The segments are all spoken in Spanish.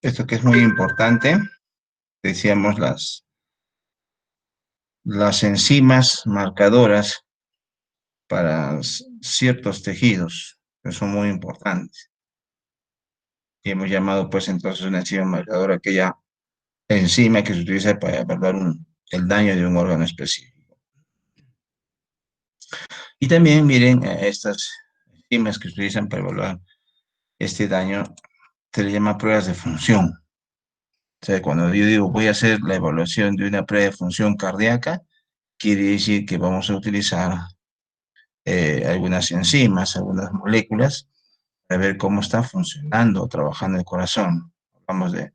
Esto que es muy importante, decíamos las enzimas marcadoras para ciertos tejidos, que son muy importantes. Y hemos llamado pues entonces una enzima marcadora aquella enzima que se utiliza para evaluar el daño de un órgano específico. Y también miren, estas enzimas que se utilizan para evaluar este daño se le llama pruebas de función. O sea, cuando yo digo voy a hacer la evaluación de una prueba de función cardíaca, quiere decir que vamos a utilizar algunas enzimas, algunas moléculas, para ver cómo está funcionando o trabajando el corazón. Hablamos de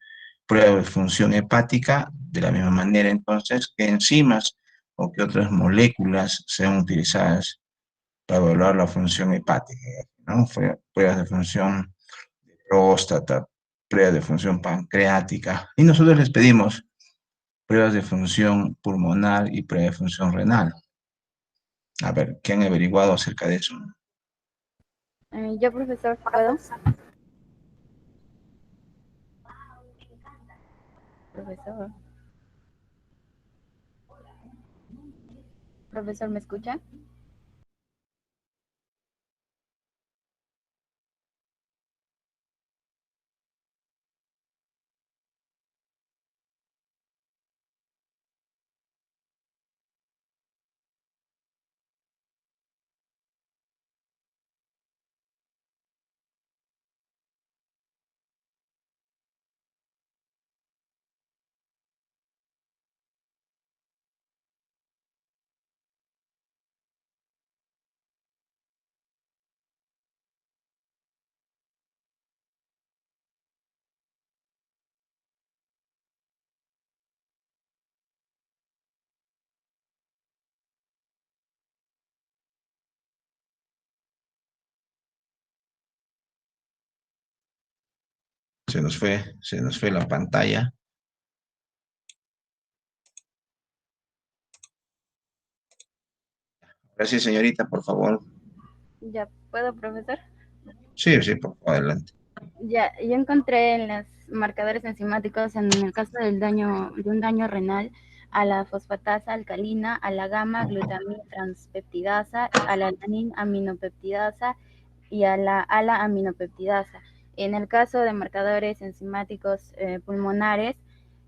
prueba de función hepática, de la misma manera entonces que enzimas o que otras moléculas sean utilizadas para evaluar la función hepática, ¿no? Pruebas de función de próstata, pruebas de función pancreática, y nosotros les pedimos pruebas de función pulmonar y prueba de función renal. A ver, ¿qué han averiguado acerca de eso? Yo, profesor, ¿puedo? Profesor, profesor, ¿me escucha? Se nos fue la pantalla. Gracias, señorita, por favor. Ya, ¿puedo, profesor? Sí, sí, por favor, adelante. Ya, yo encontré en los marcadores enzimáticos, en el caso del daño, de un daño renal, a la fosfatasa alcalina, a la gamma glutamil transpeptidasa, a la alanin aminopeptidasa y a la ala aminopeptidasa. En el caso de marcadores enzimáticos pulmonares,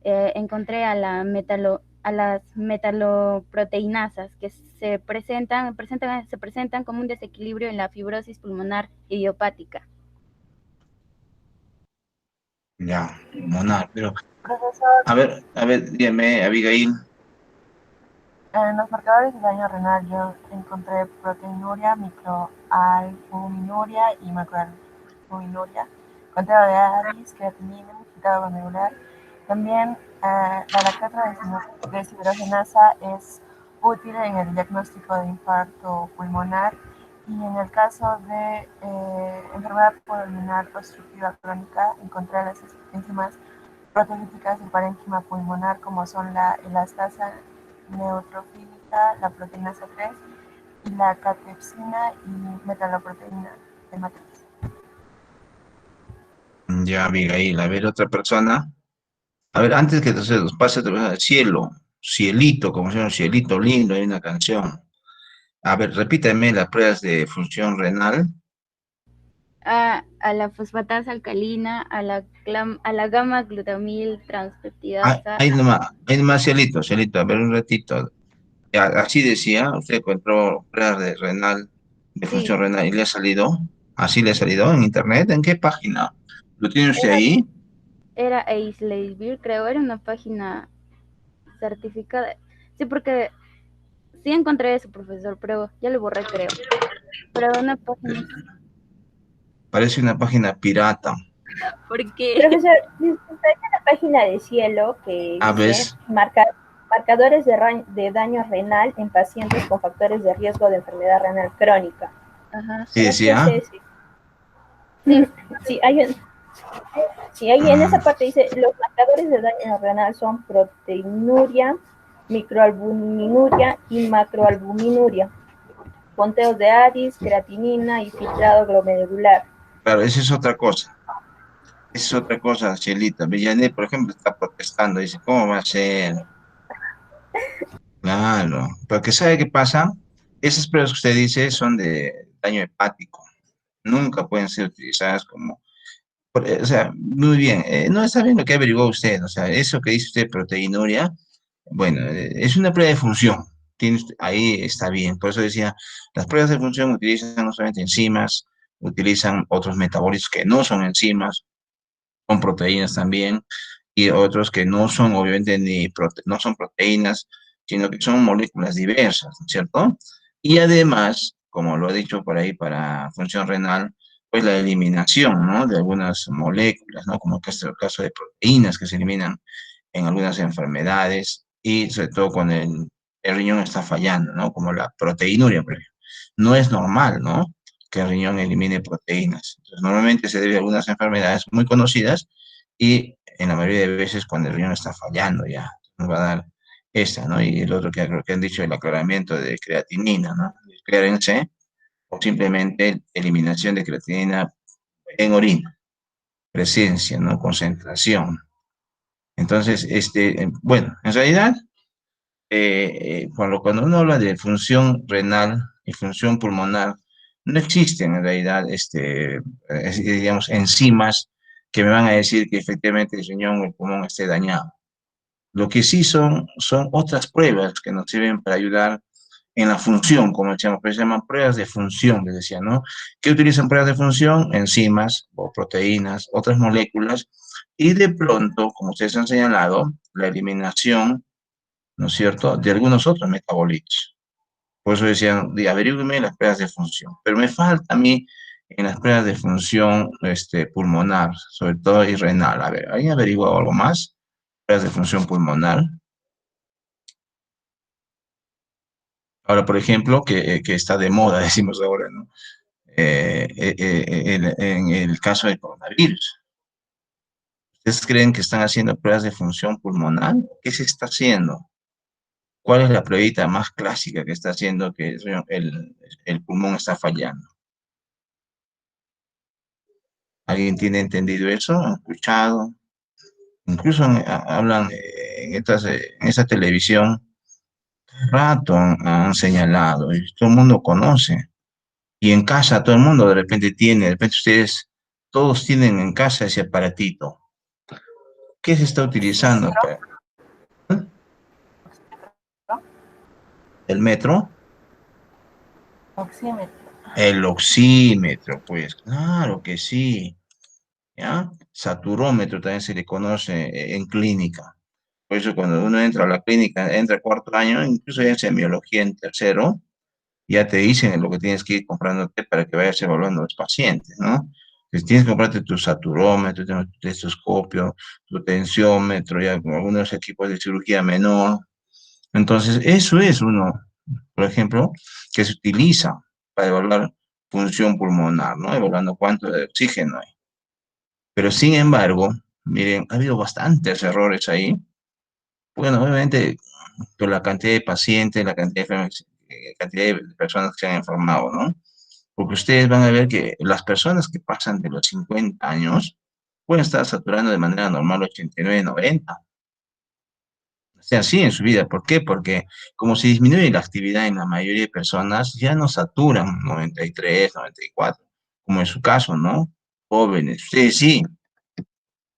encontré a las metaloproteinasas que se presentan como un desequilibrio en la fibrosis pulmonar idiopática. Ya, monar, pero Profesor, a ver, dígame, Abigail. en los marcadores de daño renal yo encontré proteinuria, microalbuminuria y macroalbuminuria, conteo de Addis, creatinina, citrado glomerular. También la lactato deshidrogenasa es útil en el diagnóstico de infarto pulmonar y en el caso de enfermedad pulmonar obstructiva crónica encontré las enzimas proteolíticas del parénquima pulmonar como son la elastasa neutrofílica, la proteína C3 y la catepsina y metaloproteína de matriz. Ya, Abigail, a ver, otra persona. A ver, antes que se nos pase otra persona, cielo, cielito, como se llama, cielito lindo, hay una canción. A ver, repíteme las pruebas de función renal. A la fosfatasa alcalina, a la gamma glutamil Ah, transpeptidasa. ahí nomás, cielito, cielito, a ver un ratito. Ya, así decía, usted encontró pruebas de renal, de Sí, función renal, y le ha salido, así le ha salido en internet, ¿en qué página? ¿Lo tiene usted era, ahí? era Eisleisbeer, creo, era una página certificada. Sí, porque sí encontré eso, profesor, pero ya lo borré, creo. Pero una página. Parece una página pirata. Porque Profesor, disculpe, hay una página de Cielo que A ver, dice marcadores de daño renal en pacientes con factores de riesgo de enfermedad renal crónica. ajá. sí ¿Será que es decía. ese? Sí, Sí, sí, ahí en Mm, esa parte dice, los marcadores de daño renal son proteinuria, microalbuminuria y macroalbuminuria, conteos de Addis, creatinina y filtrado glomerular. claro, esa es otra cosa. Es otra cosa, Cielita. Villanet, por ejemplo, está protestando, dice, ¿cómo va a ser? Claro, porque ¿sabe qué pasa? Esas pruebas que usted dice son de daño hepático. Nunca pueden ser utilizadas como, o sea, muy bien, no está bien lo que averiguó usted, o sea, eso que dice usted, proteinuria, bueno, es una prueba de función, ahí está bien, por eso decía, las pruebas de función utilizan no solamente enzimas, utilizan otros metabolitos que no son enzimas, son proteínas también, y otros que no son obviamente no son proteínas, sino que son moléculas diversas, ¿no es cierto? Y además, como lo he dicho por ahí para función renal, pues la eliminación, ¿no? De algunas moléculas, ¿no? Como que es el caso de proteínas que se eliminan en algunas enfermedades y sobre todo cuando el riñón está fallando, ¿no? Como la proteinuria, por ejemplo. No es normal, ¿no? Que el riñón elimine proteínas. Entonces, normalmente se debe a algunas enfermedades muy conocidas y en la mayoría de veces cuando el riñón está fallando ya nos va a dar esta, ¿no? Y el otro que creo que han dicho, el aclaramiento de creatinina, ¿no? Clearance o simplemente eliminación de creatinina en orina, presencia, ¿no? Concentración. Entonces, bueno, en realidad, cuando uno habla de función renal y función pulmonar, no existen en realidad, digamos, enzimas que me van a decir que efectivamente el riñón o el pulmón esté dañado. Lo que sí son otras pruebas que nos sirven para ayudar en la función, como decíamos, pues se llaman pruebas de función, les decía, ¿no? ¿Qué utilizan pruebas de función? Enzimas o proteínas, otras moléculas, y de pronto, como ustedes han señalado, la eliminación, ¿no es cierto?, de algunos otros metabolitos. Por eso decían, averígüeme las pruebas de función. Pero me falta a mí en las pruebas de función pulmonar, sobre todo y renal. A ver, ¿alguien averiguado algo más? Pruebas de función pulmonar. Ahora, por ejemplo, que está de moda, decimos ahora, ¿no? En el caso del coronavirus. ¿Ustedes creen que están haciendo pruebas de función pulmonar? ¿Qué se está haciendo? ¿Cuál es la pruebita más clásica que está haciendo que el pulmón está fallando? ¿Alguien tiene entendido eso? ¿Han escuchado? Incluso hablan en esta televisión, rato han señalado, y todo el mundo conoce. Y en casa todo el mundo de repente tiene, de repente ustedes, todos tienen en casa ese aparatito. ¿Qué se está utilizando? ¿No? ¿El metro? Oxímetro. El oxímetro, pues claro que sí. ¿Ya? Saturómetro también se le conoce en clínica. Por eso cuando uno entra a la clínica, entra cuarto año, incluso ya en semiología en tercero, ya te dicen lo que tienes que ir comprándote para que vayas evaluando a los pacientes, ¿no? Entonces tienes que comprarte tu saturómetro, tu estetoscopio, tu tensiómetro, ya con algunos equipos de cirugía menor. Entonces, eso es uno, por ejemplo, que se utiliza para evaluar función pulmonar, ¿no? Evaluando cuánto de oxígeno hay. Pero sin embargo, miren, ha habido bastantes errores ahí. Bueno, obviamente, por la cantidad de pacientes, cantidad de personas que se han enfermado, ¿no? Porque ustedes van a ver que las personas que pasan de los 50 años pueden estar saturando de manera normal 89, 90. O sea, así en su vida. ¿Por qué? Porque como se disminuye la actividad en la mayoría de personas, ya no saturan 93, 94, como en su caso, ¿no? Jóvenes, ustedes sí,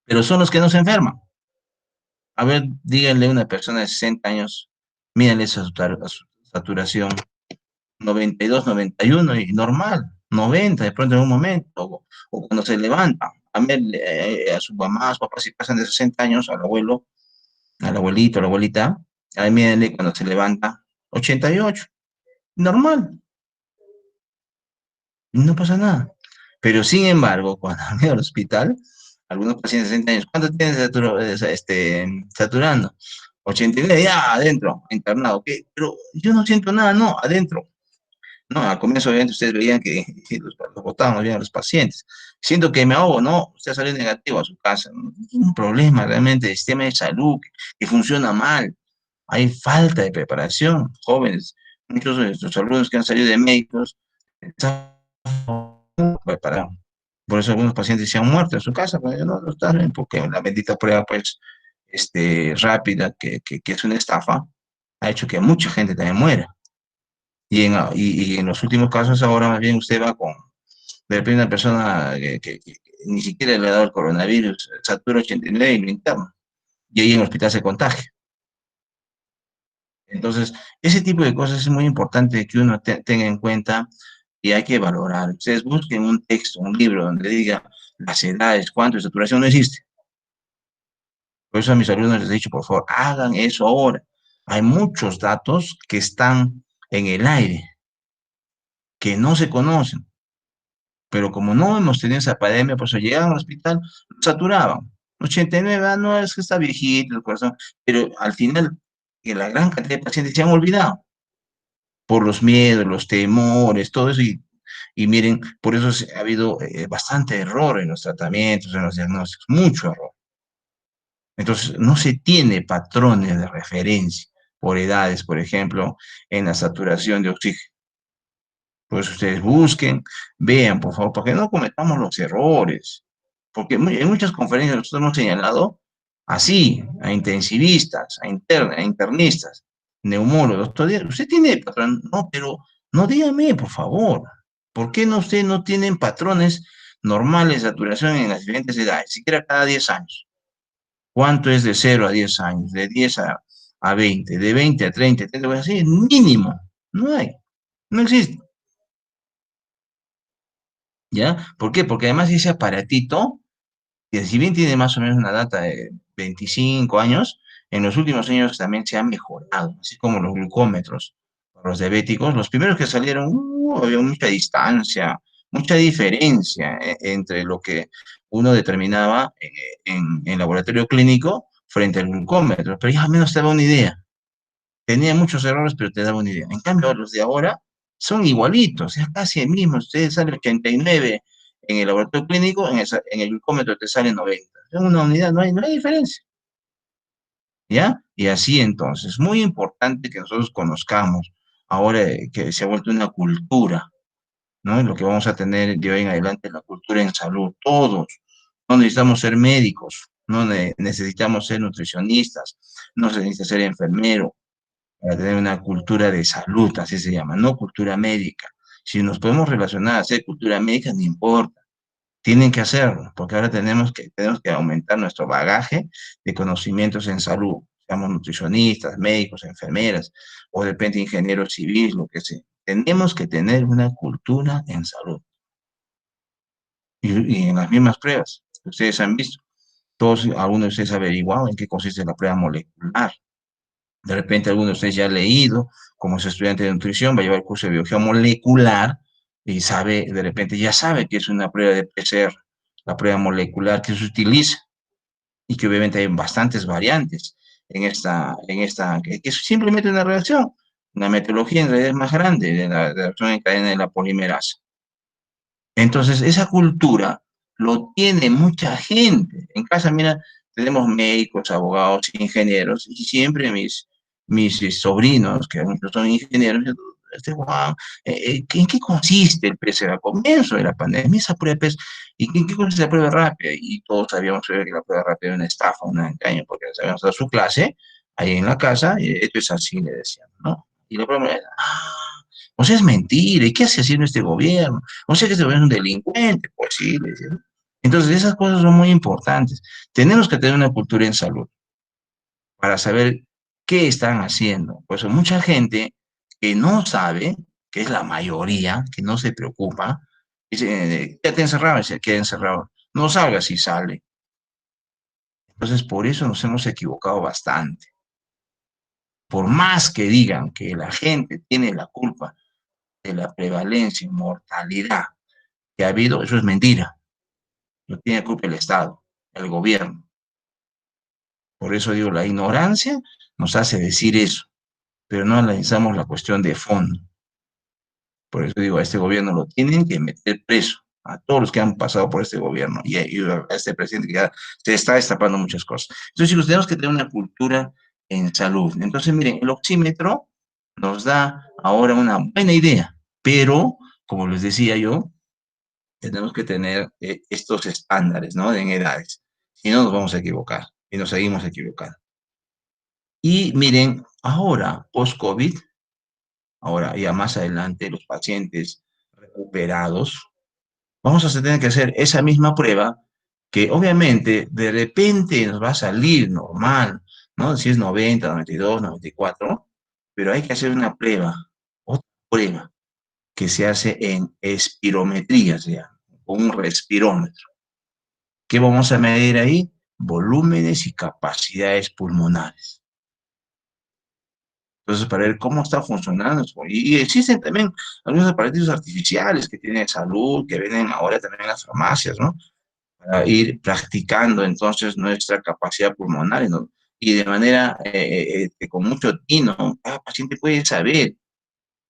pero son los que no se enferman. A ver, díganle a una persona de 60 años, mírenle su saturación, 92, 91 y normal, 90 de pronto en un momento, o cuando se levanta. A ver, a su mamá, a su papá, si pasan de 60 años, al abuelo, al abuelito, a la abuelita, ahí mírenle cuando se levanta, 88, normal, no pasa nada. Pero sin embargo, cuando han ido al hospital, algunos pacientes de 60 años, ¿cuánto tienen saturando? 89, ya adentro, internado. ¿Qué? Pero yo no siento nada, no, adentro. No, al comienzo obviamente ustedes veían que los botaban bien a los pacientes. Siento que me ahogo, no, usted salió negativo a su casa. ¿No? Es un problema realmente del sistema de salud que funciona mal. Hay falta de preparación. Jóvenes, muchos de nuestros alumnos que han salido de médicos, están preparados. Por eso algunos pacientes se han muerto en su casa, pero no están, porque la bendita prueba, pues, rápida, que es una estafa, ha hecho que mucha gente también muera. Y en los últimos casos ahora más bien usted va con, de repente una persona que ni siquiera le ha dado el coronavirus, satura 89 y nueve y lo interna. Y ahí en el hospital se contagia. Entonces, ese tipo de cosas es muy importante que uno tenga en cuenta y hay que valorar. Ustedes busquen un texto, un libro donde diga las edades, cuánto de saturación no existe. Por eso a mis alumnos les he dicho, por favor, hagan eso ahora. Hay muchos datos que están en el aire, que no se conocen, pero como no hemos tenido esa pandemia, pues llegaban al hospital, lo saturaban. 89, no, es que está viejito el corazón, pero al final, que la gran cantidad de pacientes se han olvidado por los miedos, los temores, todo eso, y miren, por eso ha habido bastante error en los tratamientos, en los diagnósticos, mucho error. Entonces, no se tiene patrones de referencia por edades, por ejemplo, en la saturación de oxígeno. Pues ustedes busquen, vean, por favor, para que no cometamos los errores. Porque en muchas conferencias nosotros hemos señalado así, a intensivistas, a internistas, neumólogos. Usted tiene patrón, no, pero no dígame, por favor. ¿Por qué no usted no tienen patrones normales de saturación en las diferentes edades, siquiera cada 10 años? ¿Cuánto es de 0 a 10 años? De 10 a 20, de 20 a 30, 30, voy a decir, mínimo. No hay, no existe. ¿Ya? ¿Por qué? Porque además ese aparatito, que si bien tiene más o menos una data de 25 años, en los últimos años también se ha mejorado, así como los glucómetros, los diabéticos, los primeros que salieron, había mucha distancia, mucha diferencia entre lo que uno determinaba en laboratorio clínico frente al glucómetro, pero ya al menos te daba una idea. Tenía muchos errores, pero te daba una idea. En cambio, los de ahora son igualitos, es casi el mismo. Usted sale 89 en el laboratorio clínico, en el glucómetro te sale 90. Es una unidad, no hay diferencia. ¿Ya? Y así entonces, muy importante que nosotros conozcamos ahora que se ha vuelto una cultura, ¿no? Lo que vamos a tener de hoy en adelante es la cultura en salud, todos. No necesitamos ser médicos, no necesitamos ser nutricionistas, no se necesita ser enfermero, para tener una cultura de salud, así se llama, no cultura médica. Si nos podemos relacionar a hacer cultura médica, no importa, tienen que hacerlo, porque ahora tenemos que aumentar nuestro bagaje de conocimientos en salud, seamos nutricionistas, médicos, enfermeras, o de repente ingenieros civiles, lo que sea. Tenemos que tener una cultura en salud. Y en las mismas pruebas que ustedes han visto, algunos de ustedes han averiguado en qué consiste la prueba molecular. De repente alguno de ustedes ya ha leído, como es estudiante de nutrición, va a llevar el curso de biología molecular y sabe, de repente ya sabe que es una prueba de PCR, la prueba molecular que se utiliza y que obviamente hay bastantes variantes que es simplemente una reacción. La metodología en realidad es más grande de la reacción en cadena de la polimerasa. Entonces, esa cultura lo tiene mucha gente. En casa, mira, tenemos médicos, abogados, ingenieros, y siempre mis sobrinos, que muchos son ingenieros, Juan, ¿en qué consiste el PCR? Al comienzo de la pandemia, esa prueba es, ¿y en qué consiste la prueba rápida? Y todos sabíamos que la prueba rápida era una estafa, un engaño, porque sabíamos dar su clase ahí en la casa, y esto es así, le decían, ¿no? Y la prueba era, o sea, es mentira, ¿y qué hace haciendo este gobierno? O sea que este gobierno es un delincuente, pues sí, le decía. Entonces, esas cosas son muy importantes. Tenemos que tener una cultura en salud para saber qué están haciendo. Pues hay mucha gente que no sabe, que es la mayoría, que no se preocupa, dice, quédate encerrado, se queda encerrado. No salga si sale. Entonces, por eso nos hemos equivocado bastante. Por más que digan que la gente tiene la culpa de la prevalencia y mortalidad que ha habido, eso es mentira. No tiene culpa el Estado, el gobierno. Por eso digo, la ignorancia nos hace decir eso, pero no analizamos la cuestión de fondo. Por eso digo, a este gobierno lo tienen que meter preso, a todos los que han pasado por este gobierno y a este presidente que ya se está destapando muchas cosas. Entonces, chicos, tenemos que tener una cultura en salud. Entonces, miren, el oxímetro nos da ahora una buena idea, pero, como les decía yo, tenemos que tener estos estándares, ¿no? En edades. Si no, nos vamos a equivocar y nos seguimos equivocando. Y miren, ahora, post-COVID, ahora ya más adelante, los pacientes recuperados, vamos a tener que hacer esa misma prueba que obviamente de repente nos va a salir normal, ¿no? Si es 90, 92, 94, pero hay que hacer una prueba, otra prueba, que se hace en espirometría, se llama, con un respirómetro. ¿Qué vamos a medir ahí? Volúmenes y capacidades pulmonares. Entonces, para ver cómo está funcionando. Y existen también algunos aparatos artificiales que tienen salud, que venden ahora también en las farmacias, ¿no? Para ir practicando entonces nuestra capacidad pulmonar, ¿no? Y de manera con mucho tino, cada paciente puede saber.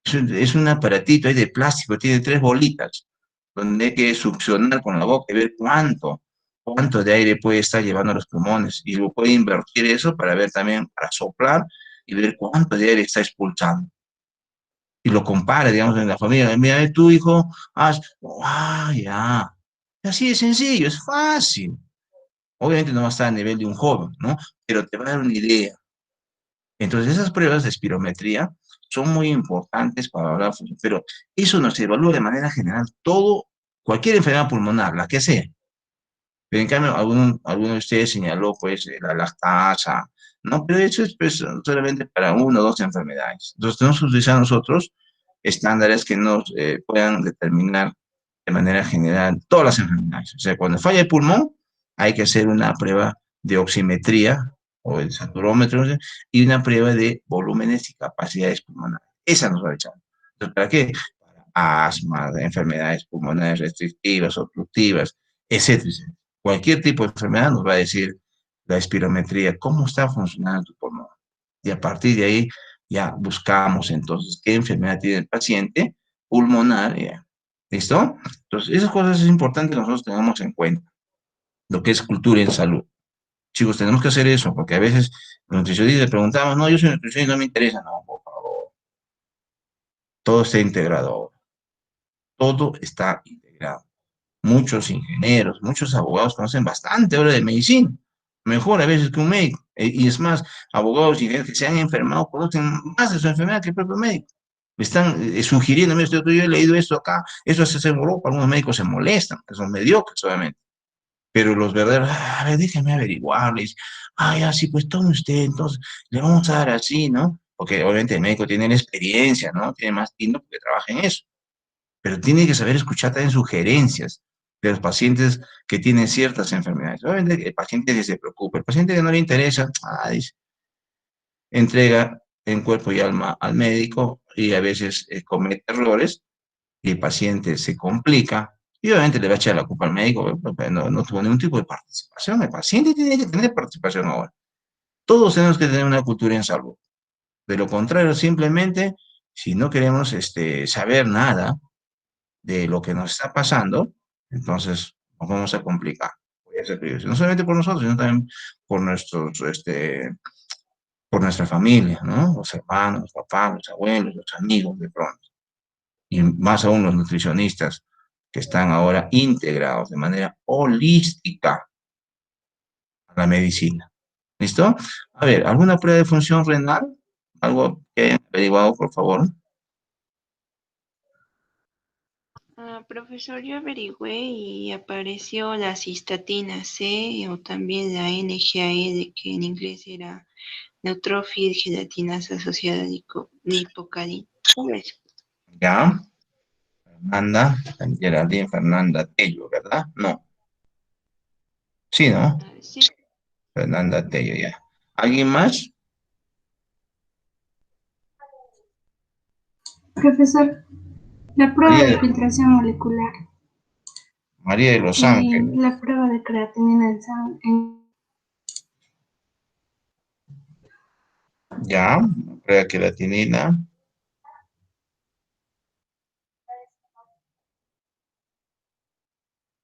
Es un aparatito ahí de plástico, tiene 3 bolitas, donde hay que succionar con la boca y ver cuánto de aire puede estar llevando a los pulmones. Y lo puede invertir eso para ver también, para soplar y ver cuánto de aire está expulsando. Y lo compara, digamos, en la familia. Mira, tu hijo, ya. Así de sencillo, es fácil. Obviamente no va a estar a nivel de un joven, ¿no? Pero te va a dar una idea. Entonces, esas pruebas de espirometría son muy importantes para hablar, pero eso no se evalúa de manera general todo, cualquier enfermedad pulmonar, la que sea. Pero en cambio, alguno de ustedes señaló, pues, la lactasa, ¿no? Pero eso es, pues, solamente para 1 o 2 enfermedades. Entonces, tenemos que utilizar nosotros estándares que nos puedan determinar de manera general todas las enfermedades. O sea, cuando falla el pulmón, hay que hacer una prueba de oximetría o el saturómetro, ¿sí? Y una prueba de volúmenes y capacidades pulmonares. Esa nos va a echar. Entonces, ¿para qué? Para asma, de enfermedades pulmonares restrictivas, obstructivas, etcétera, etcétera. Cualquier tipo de enfermedad nos va a decir la espirometría, cómo está funcionando tu pulmón. Y a partir de ahí ya buscamos entonces qué enfermedad tiene el paciente pulmonar. Ya. ¿Listo? Entonces, esas cosas es importante que nosotros tengamos en cuenta, lo que es cultura en salud. Chicos, tenemos que hacer eso, porque a veces los nutricionistas le preguntamos, no, yo soy nutricionista y no me interesa. No, por favor, todo está integrado. Todo está integrado. Muchos ingenieros, muchos abogados conocen bastante ahora de medicina, mejor a veces que un médico. Y es más, abogados y ingenieros que se han enfermado conocen más de su enfermedad que el propio médico. Me están sugiriendo, mira, yo he leído esto acá, eso se hace en Europa, algunos médicos se molestan, que son mediocres, obviamente. Pero los verdaderos, a ver, déjenme averiguarles. Ya, sí, pues tome usted, entonces, le vamos a dar así, ¿no? Porque obviamente el médico tiene la experiencia, ¿no? Tiene más tiempo porque trabaja en eso, pero tiene que saber escuchar también sugerencias de los pacientes que tienen ciertas enfermedades. Obviamente el paciente que se preocupa, el paciente que no le interesa, dice, entrega en cuerpo y alma al médico y a veces comete errores y el paciente se complica y obviamente le va a echar la culpa al médico, pero no tuvo ningún tipo de participación. El paciente tiene que tener participación ahora. Todos tenemos que tener una cultura en salud. De lo contrario, simplemente, si no queremos saber nada, de lo que nos está pasando, entonces nos vamos a complicar. Voy a ser no solamente por nosotros, sino también por por nuestra familia, ¿no? Los hermanos, los papás, los abuelos, los amigos, de pronto. Y más aún los nutricionistas que están ahora integrados de manera holística a la medicina. ¿Listo? A ver, ¿alguna prueba de función renal? ¿Algo que hayan averiguado, por favor? Profesor, yo averigüé y apareció la cistatina C o también la NGAL, que en inglés era neutrophil gelatinasa asociada a lipocalina. ¿Cómo es? Ya. Fernanda, Geraldine Fernanda Tello, ¿verdad? No. Sí, ¿no? Sí. Fernanda Tello, ya. ¿Alguien más? Profesor, la prueba de María, filtración molecular María de Los y Ángeles. la prueba de creatinina en sangre. Ya, prueba creatinina.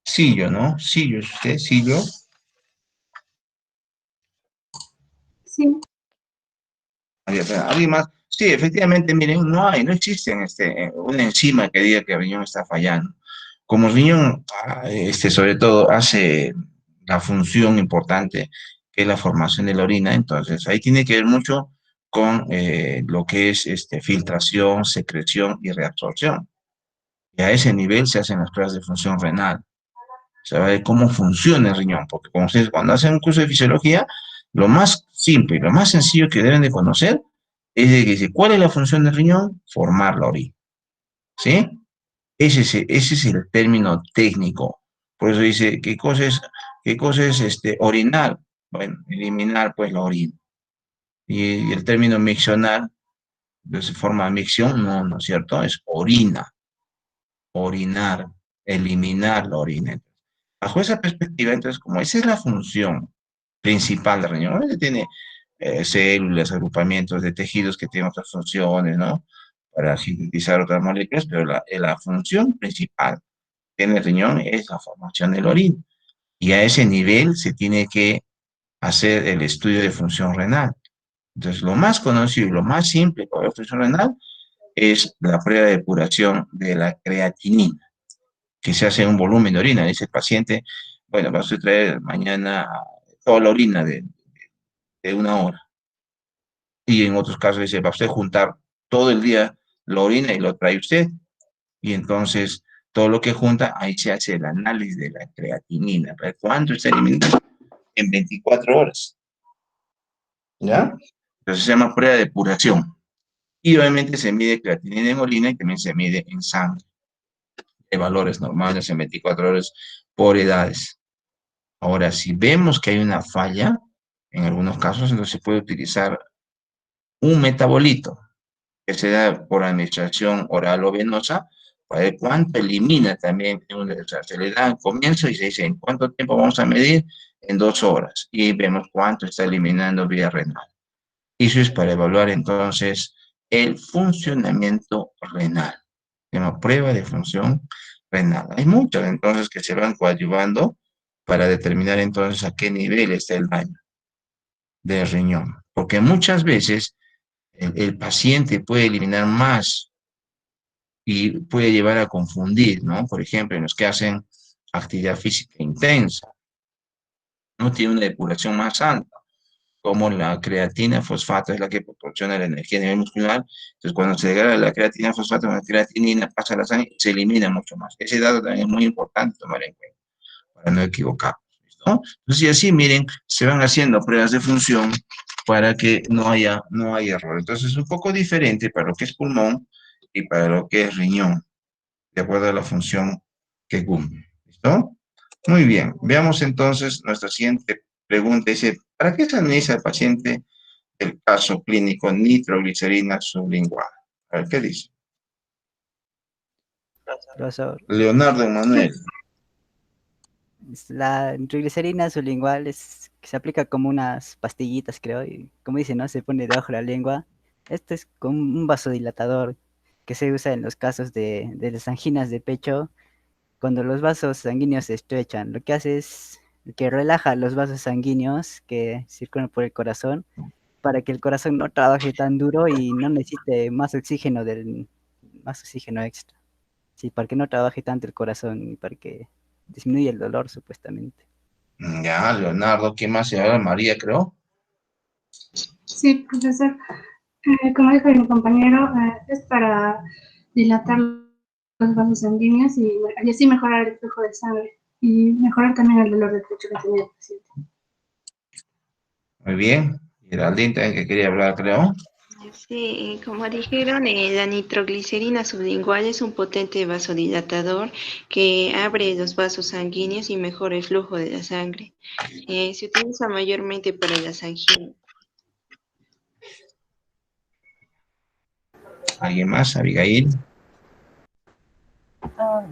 Sillo, ¿no? Sillo, ¿es usted? Sillo. Sí, ¿Alguien más? Sí, efectivamente, miren, no existe una enzima que diga que el riñón está fallando. Como el riñón, sobre todo, hace la función importante que es la formación de la orina, entonces ahí tiene que ver mucho con lo que es filtración, secreción y reabsorción. Y a ese nivel se hacen las pruebas de función renal. Se va a ver cómo funciona el riñón, porque como ustedes cuando hacen un curso de fisiología, lo más simple y lo más sencillo que deben de conocer es de que dice, ¿cuál es la función del riñón? Formar la orina, ¿sí? Ese es el término técnico. Por eso dice, qué cosa es orinar? Bueno, eliminar pues la orina. Y el término miccionar, de forma micción, no, ¿no es cierto? Es orina, orinar, eliminar la orina. Bajo esa perspectiva, entonces, como esa es la función principal del riñón, obviamente tiene células, agrupamientos de tejidos que tienen otras funciones, ¿no? Para sintetizar otras moléculas, pero la función principal que tiene el riñón es la formación de la orina. Y a ese nivel se tiene que hacer el estudio de función renal. Entonces, lo más conocido y lo más simple para la función renal es la prueba de depuración de la creatinina, que se hace en un volumen de orina. Dice el paciente, bueno, vas a traer mañana toda la orina de 1 hora. Y en otros casos dice, va a usted juntar todo el día la orina y lo trae usted. Y entonces, todo lo que junta, ahí se hace el análisis de la creatinina. ¿Para cuánto está eliminando? En 24 horas. ¿Ya? Entonces se llama prueba de depuración. Y obviamente se mide creatinina en orina y también se mide en sangre, de valores normales en 24 horas por edades. Ahora, si vemos que hay una falla, en algunos casos, entonces se puede utilizar un metabolito que se da por administración oral o venosa para ver cuánto elimina también. O sea, se le da al comienzo y se dice en cuánto tiempo vamos a medir, en 2 horas. Y vemos cuánto está eliminando vía renal. Eso es para evaluar entonces el funcionamiento renal. Se llama prueba de función renal. Hay muchas entonces que se van coadyuvando para determinar entonces a qué nivel está el daño del riñón. Porque muchas veces el paciente puede eliminar más y puede llevar a confundir, ¿no? Por ejemplo, en los que hacen actividad física intensa, no tiene una depuración más alta, como la creatina fosfato es la que proporciona la energía a nivel muscular. Entonces, cuando se degrada la creatina fosfato con la creatinina, pasa a la sangre y se elimina mucho más. Ese dato también es muy importante tomar en cuenta para no equivocarnos, ¿no? Entonces, y así, miren, se van haciendo pruebas de función para que no haya error. Entonces, es un poco diferente para lo que es pulmón y para lo que es riñón, de acuerdo a la función que cumple. ¿Listo? Muy bien. Veamos entonces nuestra siguiente pregunta. Dice, ¿para qué se analiza al paciente el caso clínico nitroglicerina sublingual? A ver, ¿qué dice? Profesor, Leonardo Emanuel. la nitroglicerina sublingual se aplica como unas pastillitas, creo, y como dice, ¿no? Se pone debajo de la lengua. Esto es como un vasodilatador que se usa en los casos de las anginas de pecho, cuando los vasos sanguíneos se estrechan. Lo que hace es que relaja los vasos sanguíneos que circulan por el corazón para que el corazón no trabaje tan duro y no necesite más oxígeno extra. Sí, para que no trabaje tanto el corazón y para que disminuya el dolor, supuestamente. Ya, Leonardo, ¿qué más? Señora María, creo. Sí, profesor. Como dijo mi compañero, es para dilatar los vasos sanguíneos y así mejorar el flujo de sangre y mejorar también el dolor de pecho que tenía el paciente. Muy bien. Geraldine también que quería hablar, creo. Sí, como dijeron, la nitroglicerina sublingual es un potente vasodilatador que abre los vasos sanguíneos y mejora el flujo de la sangre. Se utiliza mayormente para las anginas. ¿Alguien más? Abigail.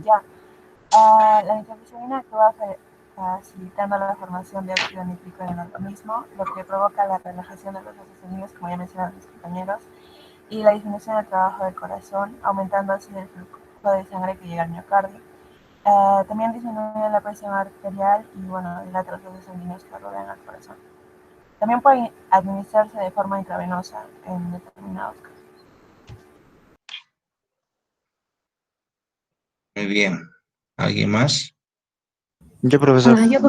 Ya. La nitroglicerina actúa facilitando la formación de óxido nítrico en el organismo, lo que provoca la relajación de los vasos sanguíneos, como ya mencionaron mis compañeros, y la disminución del trabajo del corazón, aumentando así el flujo de sangre que llega al miocardio. También disminuye la presión arterial y, bueno, dilata los vasos sanguíneos que rodean al corazón. También puede administrarse de forma intravenosa en determinados casos. Muy bien. ¿Alguien más? Yo, profesor. Yo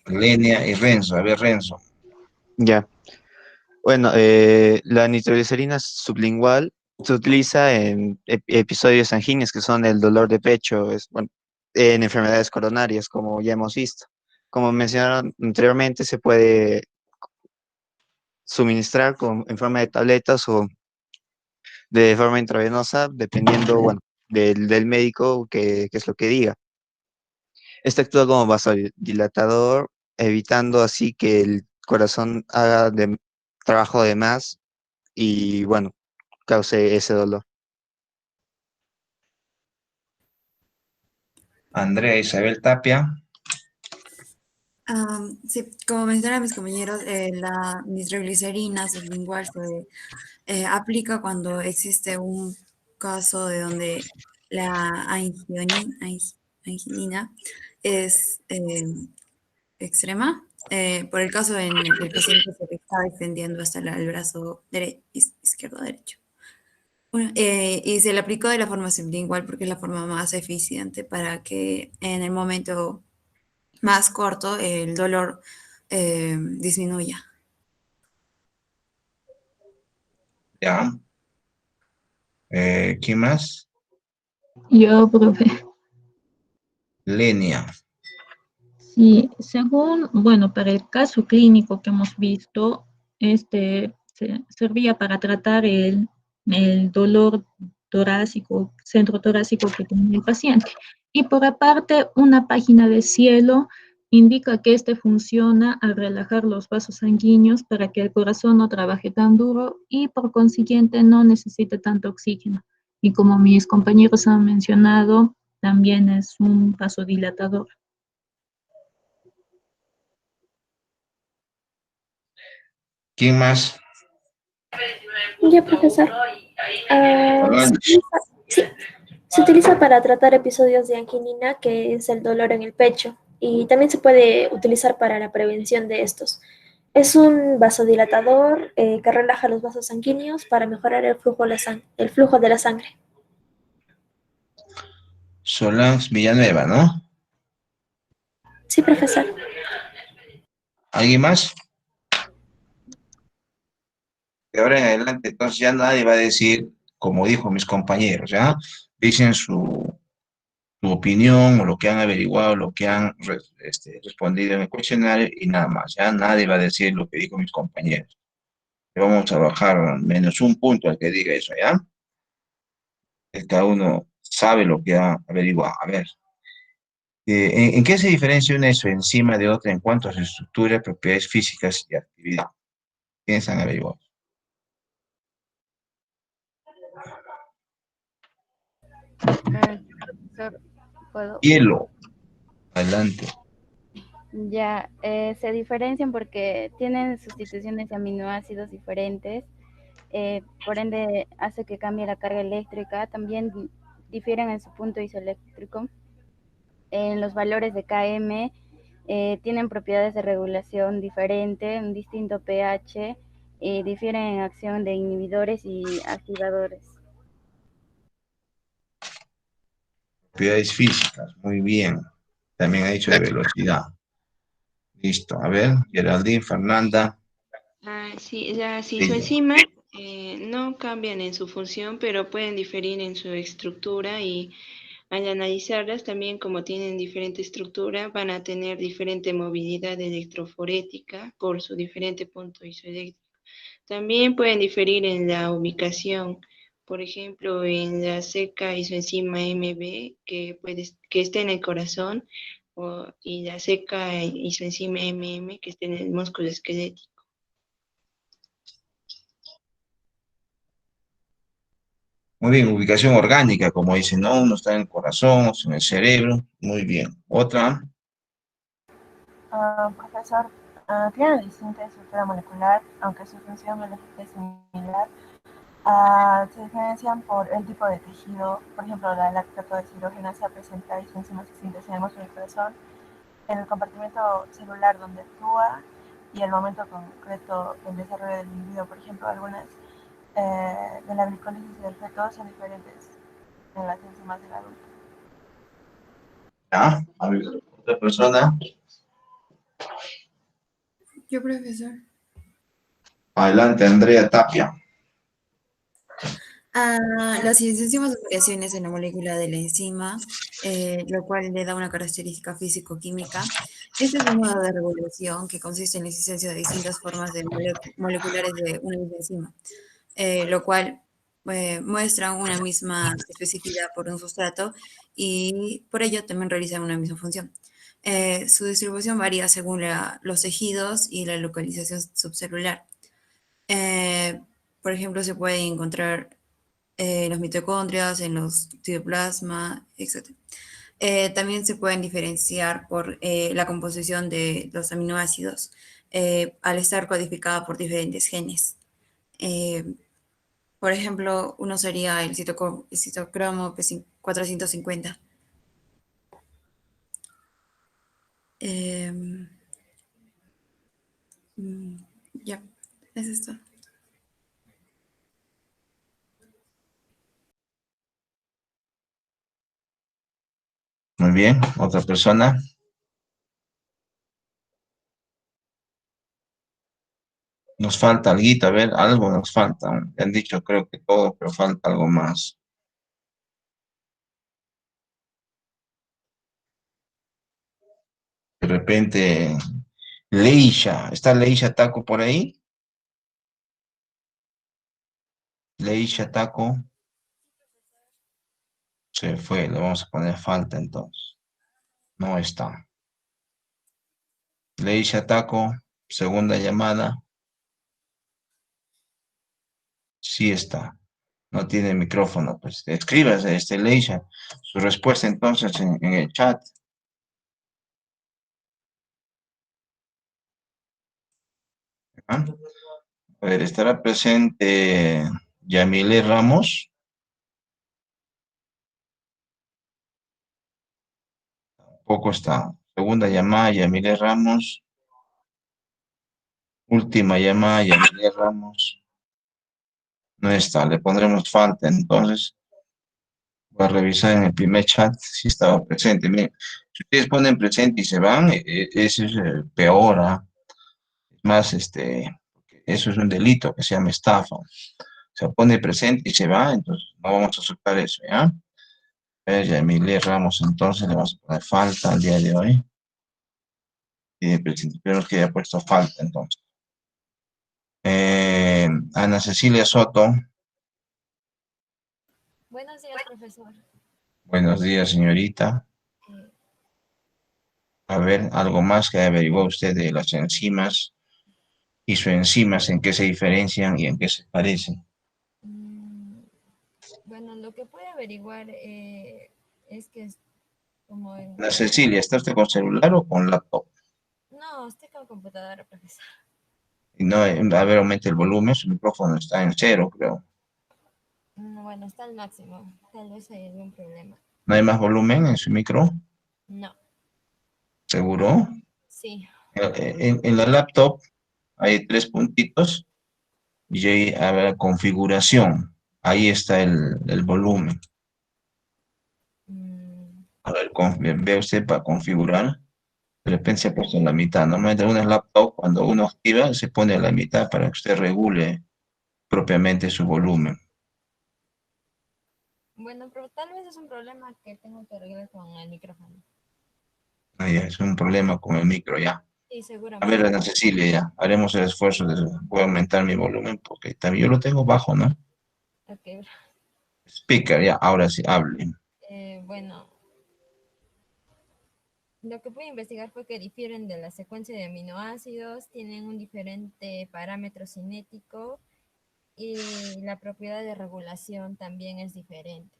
Lenia y Renzo. A ver, Renzo. Ya. Bueno, la nitroglicerina sublingual se utiliza en episodios sanguíneos que son el dolor de pecho, bueno, en enfermedades coronarias, como ya hemos visto. Como mencionaron anteriormente, se puede suministrar en forma de tabletas o de forma intravenosa, dependiendo, bueno, del médico que es lo que diga. Este actúa como vasodilatador, evitando así que el corazón haga trabajo de más y, bueno, cause ese dolor. Andrea Isabel Tapia. Sí, como mencionan mis compañeros, la nitroglicerina sublingual se aplica cuando existe un caso de donde la anginina es extrema, por el caso en el que el paciente se le estaba extendiendo hasta el brazo izquierdo derecho. Bueno, y se le aplicó de la forma sublingual porque es la forma más eficiente para que en el momento más corto el dolor disminuya. Ya. ¿Quién más? Yo, profe. Lenia. Sí, según, bueno, para el caso clínico que hemos visto, servía para tratar el dolor torácico, centro torácico que tenía el paciente. Y por aparte, una página de Cielo indica que este funciona al relajar los vasos sanguíneos para que el corazón no trabaje tan duro y por consiguiente no necesite tanto oxígeno. Y como mis compañeros han mencionado, también es un vasodilatador. ¿Quién más? Ya, profesor. Sí, se utiliza para tratar episodios de anginina, que es el dolor en el pecho, y también se puede utilizar para la prevención de estos. Es un vasodilatador que relaja los vasos sanguíneos para mejorar el flujo de la sangre. Solange Villanueva, ¿no? Sí, profesor. ¿Alguien más? De ahora en adelante, entonces ya nadie va a decir, como dijo mis compañeros, ¿ya? Dicen su opinión o lo que han averiguado, lo que han respondido en el cuestionario y nada más. Ya nadie va a decir lo que dijo mis compañeros. Vamos a bajar menos un punto al que diga eso, ¿ya? Cada uno sabe lo que ha averiguado. A ver, ¿en qué se diferencia una enzima de otra en cuanto a su estructura, propiedades físicas y actividad? ¿Quiénes han averiguado? Profesor, ¿puedo? Hielo. Adelante. Ya, se diferencian porque tienen sustituciones de aminoácidos diferentes, por ende hace que cambie la carga eléctrica. También difieren en su punto isoeléctrico. En los valores de Km tienen propiedades de regulación diferente, un distinto pH, difieren en acción de inhibidores y activadores. Propiedades físicas, muy bien. También ha dicho de velocidad. Listo. A ver, Geraldine, Fernanda. Sí, las Sí. isoenzimas no cambian en su función, pero pueden diferir en su estructura y al analizarlas también como tienen diferente estructura van a tener diferente movilidad electroforética por su diferente punto isoeléctrico. También pueden diferir en la ubicación, por ejemplo, en la seca isoenzima MB que está en el corazón y la seca isoenzima MM que está en el músculo esquelético. Muy bien, ubicación orgánica, como dicen, ¿no? Uno está en el corazón, otro en el cerebro. Muy bien. Otra. Profesor, tienen distinta estructura molecular, aunque su función es similar. Se diferencian por el tipo de tejido. Por ejemplo, la lactotodeshidrogenasa presenta enzimas distintas en el músculo del corazón, en el compartimento celular donde actúa y el momento concreto del desarrollo del individuo. Por ejemplo, algunas de la glicólisis del feto son diferentes en las enzimas del adulto. ¿Ya? A ver, otra persona. Yo, profesor. Adelante, Andrea Tapia. Las enzimas son variaciones en la molécula de la enzima, lo cual le da una característica físico-química. Este es un modo de regulación que consiste en la existencia de distintas formas de moleculares de una misma enzima, lo cual muestra una misma especificidad por un sustrato y por ello también realizan una misma función. Su distribución varía según los tejidos y la localización subcelular. Por ejemplo, se puede encontrar los mitocondrias, en los citoplasma, etc. También se pueden diferenciar por la composición de los aminoácidos al estar codificada por diferentes genes. Eh, por ejemplo, uno sería el citocromo P450. Ya, es esto. Muy bien, otra persona. Nos falta algo, a ver, algo nos falta. Me han dicho creo que todo, pero falta algo más. De repente, Leisha, ¿está Leisha Taco por ahí? Leisha Taco se fue, le vamos a poner falta entonces. No está. Leisha Taco, segunda llamada. Sí está. No tiene micrófono, pues escríbase, Leisha, su respuesta entonces en el chat. ¿Ah? A ver, estará presente Yamile Ramos. Poco está. Segunda llamada, Yamile Ramos. Última llamada, Yamile Ramos. No está, le pondremos falta. Entonces, voy a revisar en el primer chat si estaba presente. Miren, si ustedes ponen presente y se van, eso es peor. ¿Ah? Más, eso es un delito que se llama estafa. Se pone presente y se va, entonces no vamos a aceptar eso, ¿ya? A ver, Yamile Ramos, entonces le vamos a poner falta al día de hoy. Y esperemos que haya puesto falta, entonces. Ana Cecilia Soto. Buenos días, profesor. Buenos días, señorita. A ver, algo más que averiguó usted de las enzimas y sus enzimas, en qué se diferencian y en qué se parecen. Bueno, lo que puede averiguar es que es como en... Ana Cecilia, ¿está usted con celular o con laptop? No, estoy con computadora, profesor. Y no, a ver, aumente el volumen, su micrófono está en cero, creo. Bueno, está al máximo. Tal vez hay algún problema. ¿No hay más volumen en su micro? No. ¿Seguro? Sí. En la laptop hay 3 puntitos y ahí a ver, configuración. Ahí está el volumen. A ver, ve usted para configurar. De repente se ha puesto en la mitad. Normalmente en una laptop, cuando uno activa, se pone a la mitad para que usted regule propiamente su volumen. Bueno, pero tal vez es un problema que tengo que arreglar con el micrófono. Ahí es un problema con el micro ya. Sí, A seguramente. ver, Ana Cecilia, ya. Haremos el esfuerzo voy a aumentar mi volumen porque también yo lo tengo bajo, ¿no? Ok. Speaker, ya. Ahora sí, hable. Bueno, lo que pude investigar fue que difieren de la secuencia de aminoácidos, tienen un diferente parámetro cinético y la propiedad de regulación también es diferente.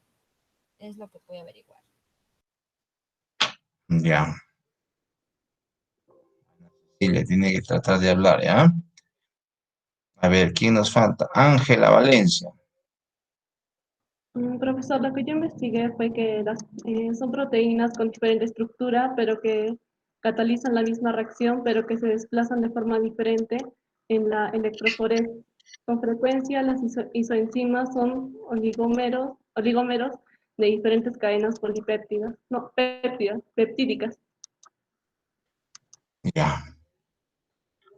Es lo que pude averiguar. Ya. Y le tiene que tratar de hablar, ¿ya? A ver, ¿quién nos falta? Ángela Valencia. Profesor, lo que yo investigué fue que son proteínas con diferente estructura, pero que catalizan la misma reacción, pero que se desplazan de forma diferente en la electroforesis. Con frecuencia, las isoenzimas son oligómeros de diferentes cadenas polipéptidas, no, peptídicas. Ya.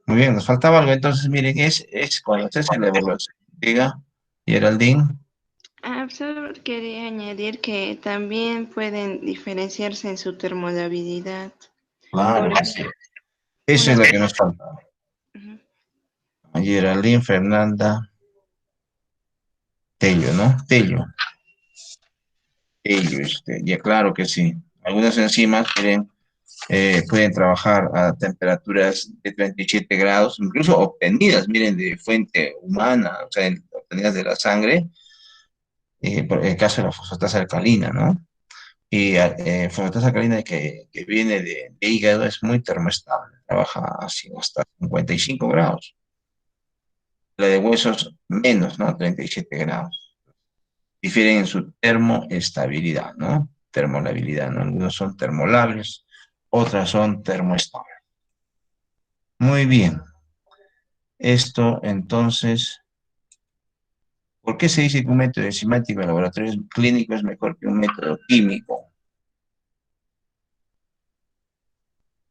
Muy bien, nos faltaba algo. Entonces, miren, es cuando se hace la evaluación. Diga, Geraldine. Solo quería añadir que también pueden diferenciarse en su termolabilidad. Claro, Por sí. Eso es lo que nos falta. Ujú. Geraldine Fernanda Tello, ¿no? Tello. Tello, ya claro que sí. Algunas enzimas pueden trabajar a temperaturas de 37 grados, incluso obtenidas, miren, de fuente humana, o sea, obtenidas de la sangre, por el caso de la fosfatasa alcalina, ¿no? Y fosfatasa alcalina que viene de hígado es muy termoestable, trabaja así hasta 55 grados. La de huesos menos, ¿no? 37 grados. Difieren en su termoestabilidad, ¿no? Termolabilidad, ¿no? Algunos son termolables, otras son termoestables. Muy bien. Esto, entonces, ¿por qué se dice que un método enzimático en laboratorios clínicos es mejor que un método químico?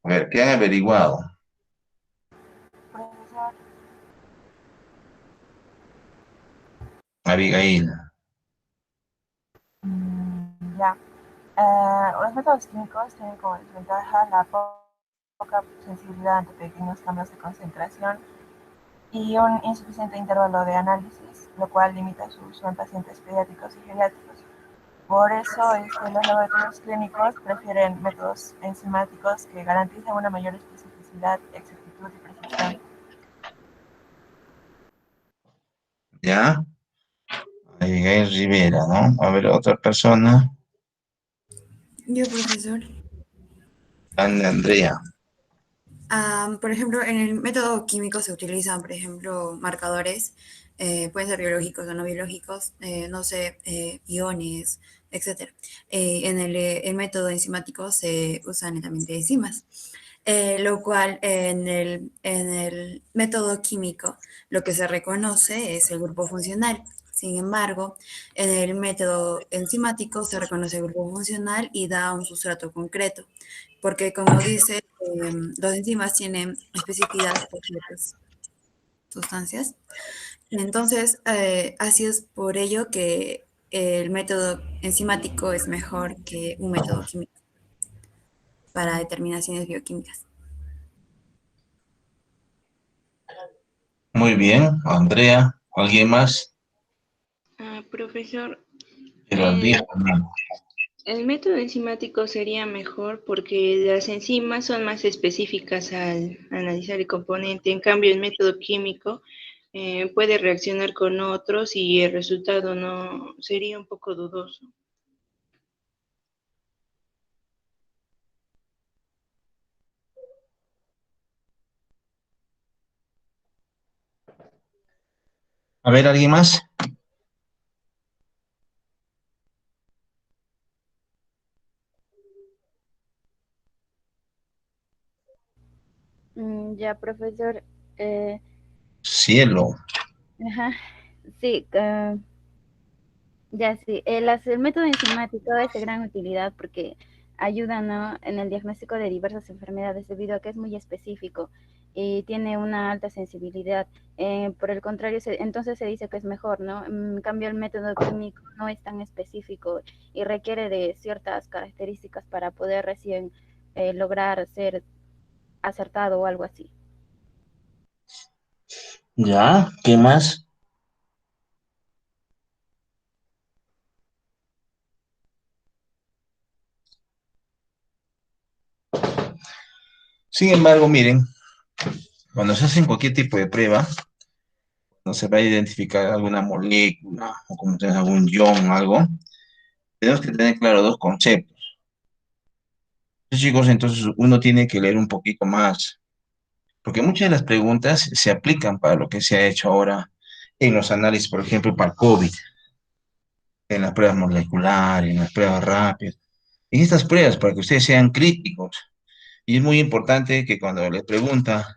A ver, ¿qué han averiguado? Profesor, Abigail. ya. Los métodos químicos tienen como desventaja la poca sensibilidad ante pequeños cambios de concentración y un insuficiente intervalo de análisis, lo cual limita su uso en pacientes pediátricos y geriátricos. Por eso los laboratorios clínicos prefieren métodos enzimáticos que garantizan una mayor especificidad, exactitud y precisión. ¿Ya? Abigail Rivera, ¿no? A ver, otra persona. Yo, profesor. Ana Andrea. Por ejemplo, en el método químico se utilizan, por ejemplo, marcadores, pueden ser biológicos o no biológicos, no sé, iones, etc. En el método enzimático se usan netamente enzimas, lo cual en el método químico lo que se reconoce es el grupo funcional. Sin embargo, en el método enzimático se reconoce el grupo funcional y da un sustrato concreto, porque como dice, los enzimas tienen especificidad por ciertas sustancias. Entonces, así es por ello que el método enzimático es mejor que un método químico para determinaciones bioquímicas. Muy bien, Andrea. ¿Alguien más? Profesor, Geraldine. el método enzimático sería mejor porque las enzimas son más específicas al analizar el componente. En cambio, el método químico puede reaccionar con otros y el resultado no sería un poco dudoso. A ver, ¿alguien más? Ya, profesor. Cielo. Ajá, sí, ya sí. El método enzimático es de gran utilidad porque ayuda, ¿no?, en el diagnóstico de diversas enfermedades debido a que es muy específico y tiene una alta sensibilidad. Por el contrario, entonces se dice que es mejor, ¿no? En cambio, el método químico no es tan específico y requiere de ciertas características para poder recién lograr ser acertado o algo así. ¿Ya? ¿Qué más? Sin embargo, miren, cuando se hacen cualquier tipo de prueba, no se va a identificar alguna molécula o como tenés algún ion o algo, tenemos que tener claro dos conceptos. Chicos, entonces uno tiene que leer un poquito más, porque muchas de las preguntas se aplican para lo que se ha hecho ahora en los análisis, por ejemplo, para COVID, en las pruebas moleculares, en las pruebas rápidas, en estas pruebas para que ustedes sean críticos. Y es muy importante que cuando le pregunta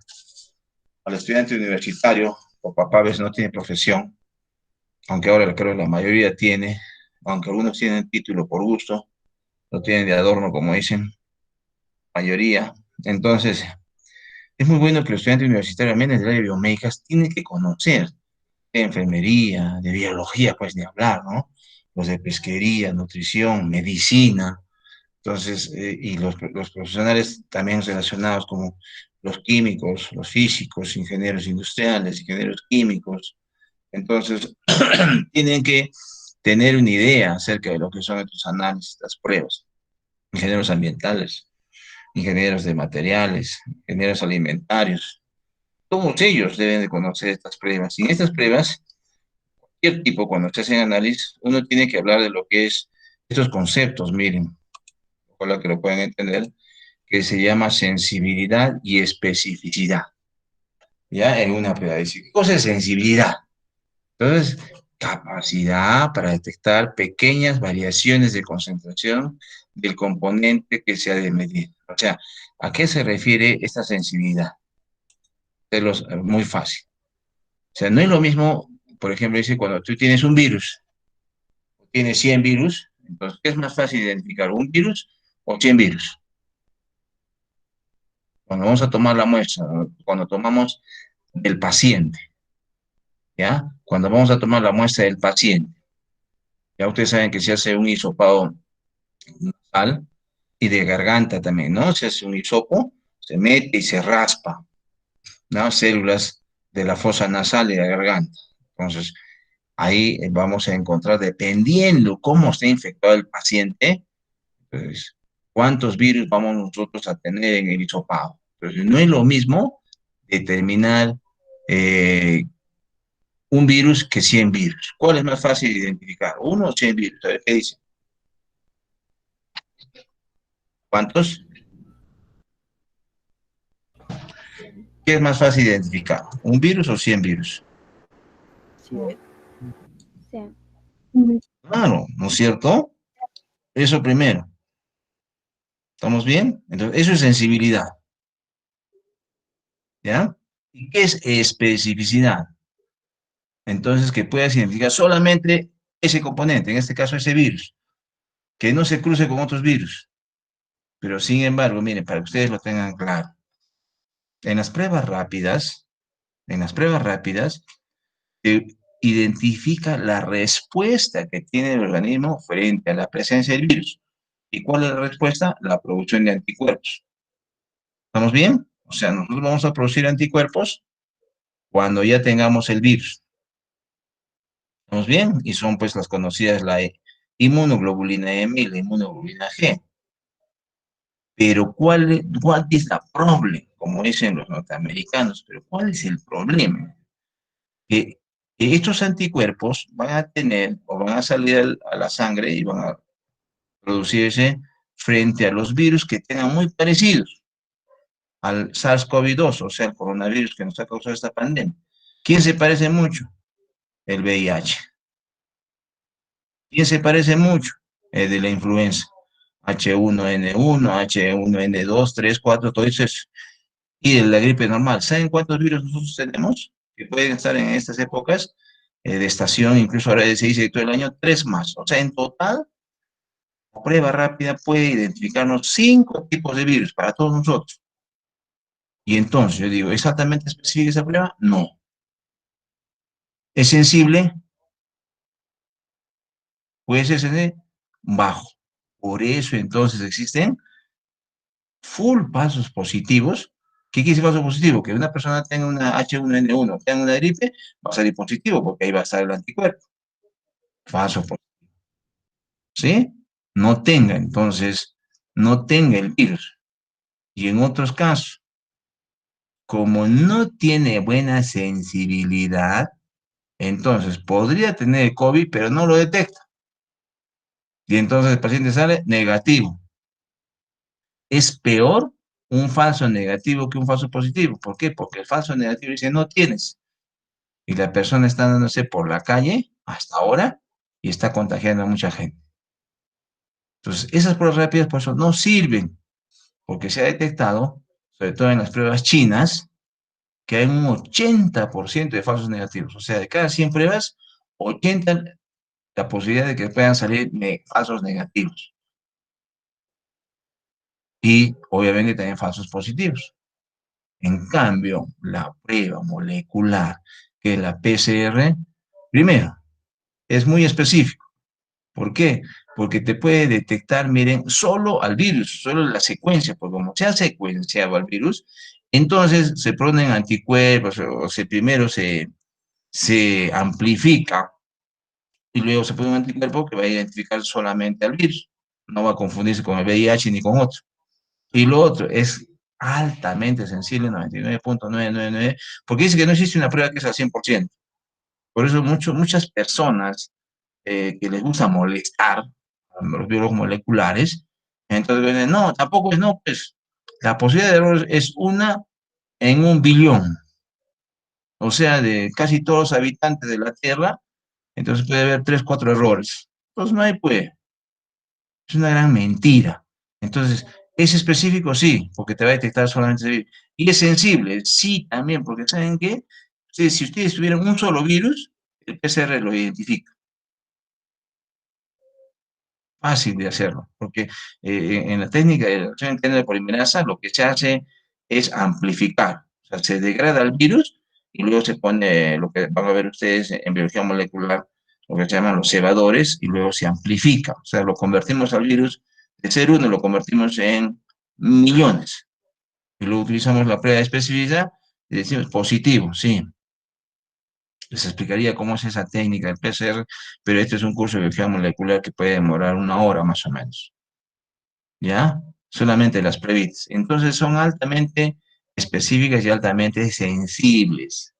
al estudiante universitario, o papá a veces no tiene profesión, aunque ahora creo que la mayoría tiene, aunque algunos tienen título por gusto, lo tienen de adorno, como dicen, mayoría. Entonces, es muy bueno que los estudiantes universitarios, al menos del área de biomédicas, tienen que conocer de enfermería, de biología, pues ni hablar, ¿no? Los de pesquería, nutrición, medicina. Entonces, y los profesionales también relacionados como los químicos, los físicos, ingenieros industriales, ingenieros químicos. Entonces, tienen que tener una idea acerca de lo que son estos análisis, las pruebas. Ingenieros ambientales, ingenieros de materiales, ingenieros alimentarios. Todos ellos deben de conocer estas pruebas. Y en estas pruebas, cualquier tipo, cuando se hacen análisis, uno tiene que hablar de lo que es estos conceptos, miren, ojalá que lo puedan entender, que se llama sensibilidad y especificidad. ¿Ya? En una prueba. Dice, ¿qué cosa es sensibilidad? Entonces, capacidad para detectar pequeñas variaciones de concentración del componente que se ha de medir. O sea, ¿a qué se refiere esta sensibilidad? Muy fácil. O sea, no es lo mismo, por ejemplo, dice, cuando tú tienes un virus, tienes 100 virus, entonces, ¿qué es más fácil identificar, un virus o 100 virus? Cuando vamos a tomar la muestra, cuando tomamos del paciente, ¿ya? Cuando vamos a tomar la muestra del paciente, ya ustedes saben que se hace un hisopado nasal y de garganta también, ¿no? Se hace un hisopo, se mete y se raspa, ¿no? Células de la fosa nasal y de la garganta. Entonces, ahí vamos a encontrar, dependiendo cómo esté infectado el paciente, pues, cuántos virus vamos nosotros a tener en el hisopado. Entonces, no es lo mismo determinar un virus que 100 virus. ¿Cuál es más fácil de identificar? ¿Uno o 100 virus? A ver, ¿qué dice? ¿Cuántos? ¿Qué es más fácil de identificar? ¿Un virus o 100 virus? Sí. Claro, ¿no es cierto? Eso primero. ¿Estamos bien? Entonces, eso es sensibilidad. ¿Ya? ¿Y qué es especificidad? Entonces, que puedas identificar solamente ese componente, en este caso ese virus, que no se cruce con otros virus. Pero sin embargo, miren, para que ustedes lo tengan claro, en las pruebas rápidas, se identifica la respuesta que tiene el organismo frente a la presencia del virus. ¿Y cuál es la respuesta? La producción de anticuerpos. ¿Estamos bien? O sea, nosotros vamos a producir anticuerpos cuando ya tengamos el virus. ¿Estamos bien? Y son pues las conocidas, la inmunoglobulina M y la inmunoglobulina G. Pero what is the problem? Como dicen los norteamericanos, pero ¿cuál es el problema? Que estos anticuerpos van a tener o van a salir a la sangre y van a producirse frente a los virus que tengan muy parecidos al SARS-CoV-2, o sea, el coronavirus que nos ha causado esta pandemia. ¿Quién se parece mucho? El VIH. ¿Quién se parece mucho? El de la influenza. H1N1, H1N2, 3, 4, todo eso es. Y de la gripe normal. ¿Saben cuántos virus nosotros tenemos que pueden estar en estas épocas de estación? Incluso ahora se dice que todo el año, 3 más. O sea, en total, la prueba rápida puede identificarnos 5 tipos de virus para todos nosotros. Y entonces, yo digo, ¿es altamente específica esa prueba? No. ¿Es sensible? Puede ser sensible, bajo. Por eso entonces existen full falsos positivos. ¿Qué quiere decir falso positivo? Que una persona tenga una H1N1, tenga una gripe, va a salir positivo porque ahí va a estar el anticuerpo. Falso positivo. ¿Sí? No tenga, entonces, no tenga el virus. Y en otros casos, como no tiene buena sensibilidad, entonces podría tener COVID, pero no lo detecta. Y entonces el paciente sale negativo. Es peor un falso negativo que un falso positivo. ¿Por qué? Porque el falso negativo dice no tienes. Y la persona está dándose por la calle hasta ahora y está contagiando a mucha gente. Entonces, esas pruebas rápidas por eso no sirven, porque se ha detectado, sobre todo en las pruebas chinas, que hay un 80% de falsos negativos. O sea, de cada 100 pruebas, 80 la posibilidad de que puedan salir falsos negativos. Y obviamente también falsos positivos. En cambio, la prueba molecular, que es la PCR, primero, es muy específico. ¿Por qué? Porque te puede detectar, miren, solo al virus, solo la secuencia, porque como se ha secuenciado al virus, entonces se ponen anticuerpos, primero se amplifica y luego se pone un anticuerpo que va a identificar solamente al virus. No va a confundirse con el VIH ni con otro. Y lo otro es altamente sensible, 99.999, porque dice que no existe una prueba que es al 100%. Por eso muchas personas que les gusta molestar a los biólogos moleculares, entonces dicen, no, tampoco es, no, pues la posibilidad de error es una en un billón. O sea, de casi todos los habitantes de la Tierra, entonces puede haber 3, 4 errores. Entonces no hay, pues, es una gran mentira. Entonces, ¿es específico? Sí, porque te va a detectar solamente ese virus. ¿Y es sensible? Sí, también, porque ¿saben qué? Si ustedes tuvieran un solo virus, el PCR lo identifica. Fácil de hacerlo, porque en la técnica de reacción en cadena de polimerasa lo que se hace es amplificar. O sea, se degrada el virus y luego se pone lo que van a ver ustedes en biología molecular, lo que se llaman los cebadores, y luego se amplifica. O sea, lo convertimos al virus de ser uno, lo convertimos en millones. Y luego utilizamos la prueba de especificidad y decimos positivo, sí. Les explicaría cómo es esa técnica del PCR, pero este es un curso de biología molecular que puede demorar 1 hora más o menos. ¿Ya? Solamente las pruebas. Entonces son altamente específicas y altamente sensibles.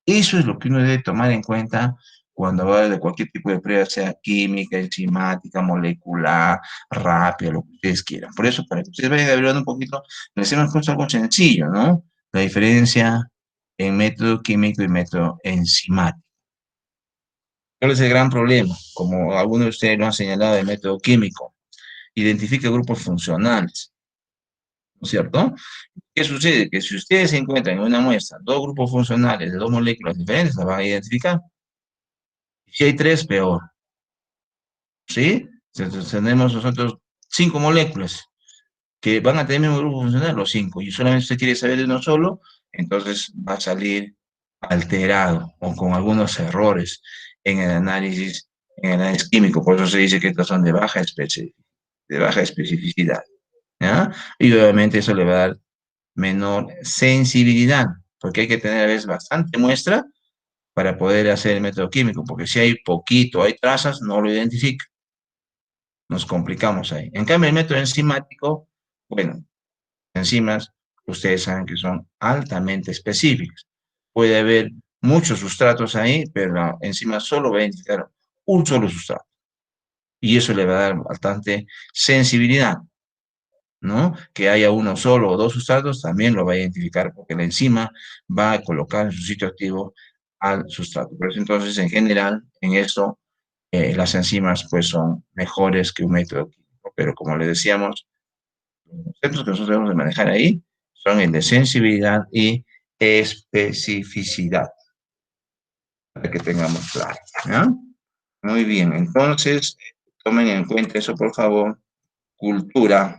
Eso es lo que uno debe tomar en cuenta cuando va de cualquier tipo de prueba, sea química, enzimática, molecular, rápida, lo que ustedes quieran. Por eso, para que ustedes vayan averiguando un poquito, les hemos puesto algo sencillo, ¿no? La diferencia en método químico y método enzimático. ¿Cuál es el gran problema? Como algunos de ustedes lo han señalado del método químico, identifica grupos funcionales, ¿no es cierto? ¿Qué sucede? Que si ustedes encuentran en una muestra 2 grupos funcionales de 2 moléculas diferentes, las van a identificar. Si hay 3, peor. ¿Sí? Entonces tenemos nosotros 5 moléculas que van a tener el mismo grupo funcional, los 5, y solamente usted quiere saber de uno solo, entonces va a salir alterado o con algunos errores en el análisis químico. Por eso se dice que estos son de baja especificidad. ¿Ya? Y obviamente eso le va a dar menor sensibilidad, porque hay que tener a veces bastante muestra para poder hacer el método químico, porque si hay poquito, hay trazas, no lo identifica. Nos complicamos ahí. En cambio, el método enzimático, bueno, enzimas, ustedes saben que son altamente específicas. Puede haber muchos sustratos ahí, pero la enzima solo va a identificar un solo sustrato. Y eso le va a dar bastante sensibilidad, ¿no? Que haya uno solo o 2 sustratos, también lo va a identificar, porque la enzima va a colocar en su sitio activo al sustrato. Por eso entonces, en general, en esto, las enzimas pues son mejores que un método químico. Pero como le decíamos, los conceptos que nosotros debemos de manejar ahí son el de sensibilidad y especificidad, para que tengamos claro, ¿ya? Muy bien, entonces, tomen en cuenta eso, por favor. Cultura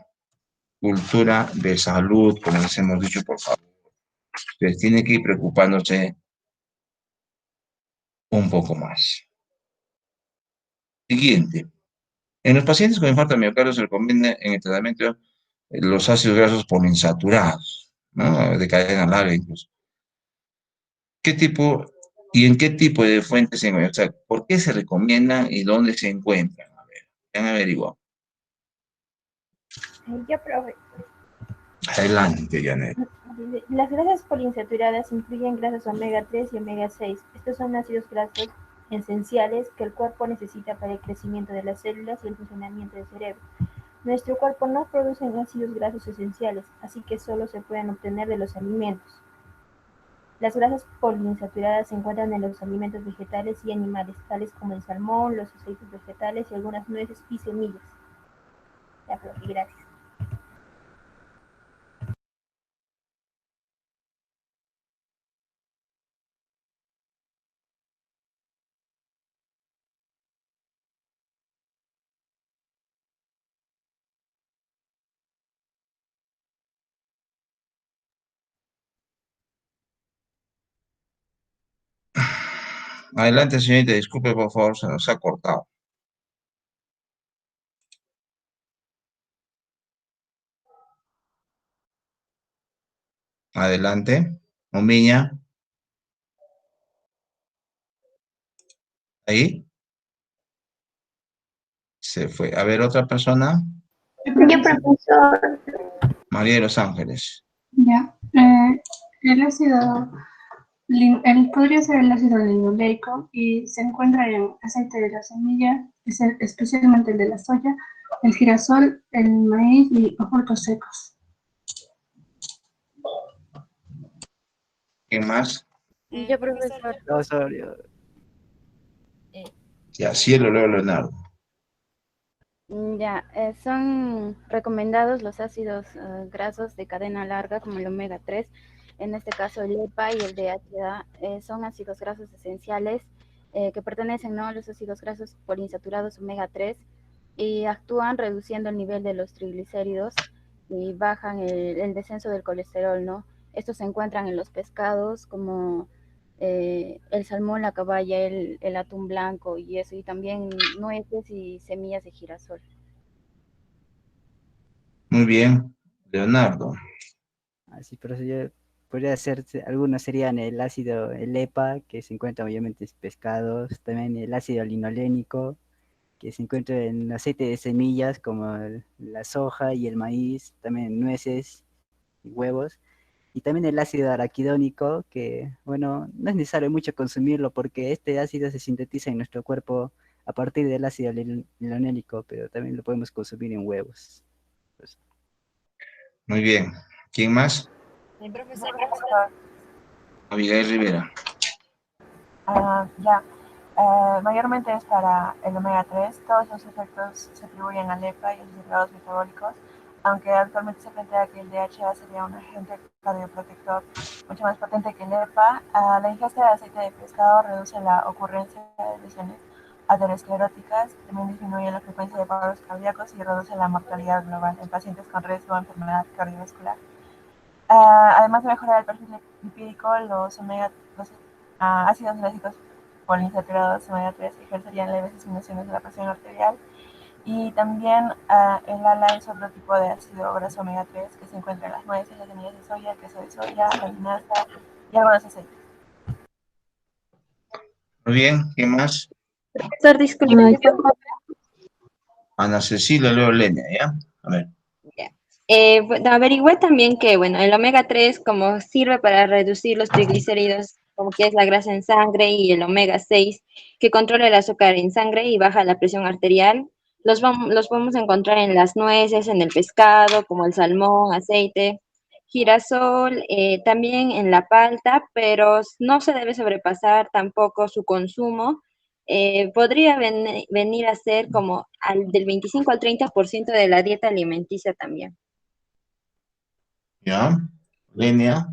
de salud, como les hemos dicho, por favor. Ustedes tienen que ir preocupándose un poco más. Siguiente. En los pacientes con infarto de miocardio se recomienda en el tratamiento los ácidos grasos poliinsaturados, ¿no? De cadena larga incluso. ¿Qué tipo y en qué tipo de fuentes se encuentran? O sea, ¿por qué se recomiendan y dónde se encuentran? A ver, han averiguado. Yo, profe. Adelante, Janet. Las grasas poliinsaturadas incluyen grasas omega 3 y omega 6. Estos son ácidos grasos esenciales que el cuerpo necesita para el crecimiento de las células y el funcionamiento del cerebro. Nuestro cuerpo no produce ácidos grasos esenciales, así que solo se pueden obtener de los alimentos. Las grasas poliinsaturadas se encuentran en los alimentos vegetales y animales, tales como el salmón, los aceites vegetales y algunas nueces y semillas. Ya, profe, gracias. Adelante, señorita, disculpe, por favor, se nos ha cortado. Adelante. Omiña. Ahí. Se fue. A ver, otra persona. Yo, profesor. María de los Ángeles. Ya. El ácido, podría ser el ácido linoleico y se encuentra en aceite de la semilla, especialmente el de la soya, el girasol, el maíz y los frutos secos. ¿Quién más? Yo, profesor. Osorio. Ya, Cielo, luego Leonardo. Ya, son recomendados los ácidos grasos de cadena larga como el omega 3, en este caso el EPA y el DHA, son ácidos grasos esenciales que pertenecen, ¿no?, a los ácidos grasos poliinsaturados omega 3 y actúan reduciendo el nivel de los triglicéridos y bajan el descenso del colesterol, ¿no? Estos se encuentran en los pescados como el salmón, la caballa, el atún blanco y eso, y también nueces y semillas de girasol. Muy bien. Leonardo. Así, pero yo podría ser, algunos serían el ácido, el EPA, que se encuentra obviamente en pescados, también el ácido linolénico, que se encuentra en aceite de semillas como la soja y el maíz, también en nueces y huevos, y también el ácido araquidónico, que, bueno, no es necesario mucho consumirlo porque este ácido se sintetiza en nuestro cuerpo a partir del ácido linolénico, pero también lo podemos consumir en huevos. Pues, Muy bien. ¿Quién más? Profesor. Abigail Rivera. Ya. Mayormente es para el omega 3. Todos los efectos se atribuyen al EPA y a los derivados metabólicos, aunque actualmente se plantea que el DHA sería un agente cardioprotector mucho más potente que el EPA. La ingesta de aceite de pescado reduce la ocurrencia de lesiones ateroscleróticas, también disminuye la frecuencia de paros cardíacos y reduce la mortalidad global en pacientes con riesgo de enfermedad cardiovascular. Además de mejorar el perfil lipídico, los ácidos grasíticos poliinsaturados omega 3 ejercerían leves disminuciones de la presión arterial. Y también el ALA es otro tipo de ácido graso omega 3 que se encuentra en las nueces, las semillas de soya, el queso de soya, la linaza y algunos aceites. Muy bien. ¿Quién más? Profesor, disculpe. Ana Cecilia, luego Lenia, ¿ya? A ver. Bueno, averigüé también que, bueno, el omega 3 como sirve para reducir los triglicéridos, como que es la grasa en sangre, y el omega 6 que controla el azúcar en sangre y baja la presión arterial, los podemos encontrar en las nueces, en el pescado, como el salmón, aceite, girasol, también en la palta, pero no se debe sobrepasar tampoco su consumo. Podría venir a ser como del 25 al 30% de la dieta alimenticia también. ¿Ya? Lenia.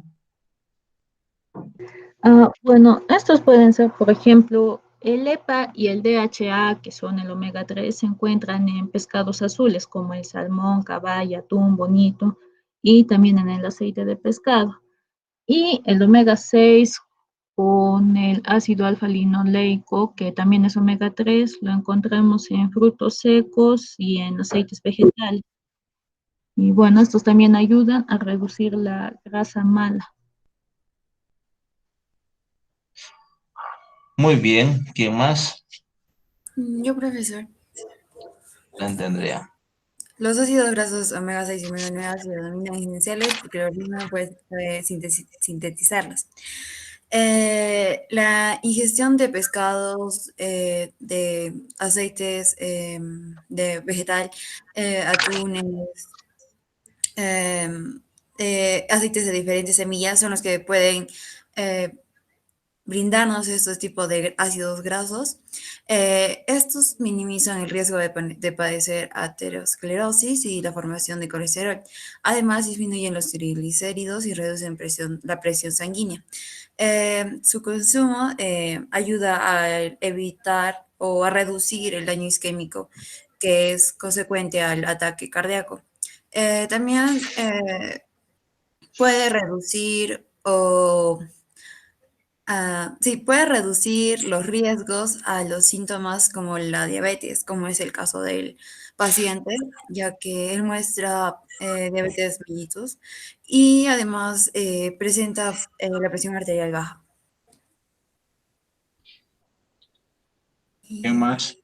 Bueno, estos pueden ser, por ejemplo, el EPA y el DHA, que son el omega 3, se encuentran en pescados azules como el salmón, caballa, atún, bonito, y también en el aceite de pescado. Y el omega 6 con el ácido alfa-linoleico, que también es omega 3, lo encontramos en frutos secos y en aceites vegetales. Y bueno, estos también ayudan a reducir la grasa mala. Muy bien. ¿Quién más? Yo, profesor. Adelante, Andrea. Los ácidos grasos omega 6 y omega 9 se denominan esenciales porque el organismo puede sintetizarlos. La ingestión de pescados, de aceites de vegetal, atunes, aceites de diferentes semillas son los que pueden brindarnos estos tipos de ácidos grasos. Estos minimizan el riesgo de padecer aterosclerosis y la formación de colesterol. Además, disminuyen los triglicéridos y reducen la presión sanguínea. Su consumo ayuda a evitar o a reducir el daño isquémico que es consecuente al ataque cardíaco. También puede reducir o Sí, puede reducir los riesgos a los síntomas como la diabetes, como es el caso del paciente, ya que él muestra diabetes mellitus y además presenta la presión arterial baja. ¿Quién más?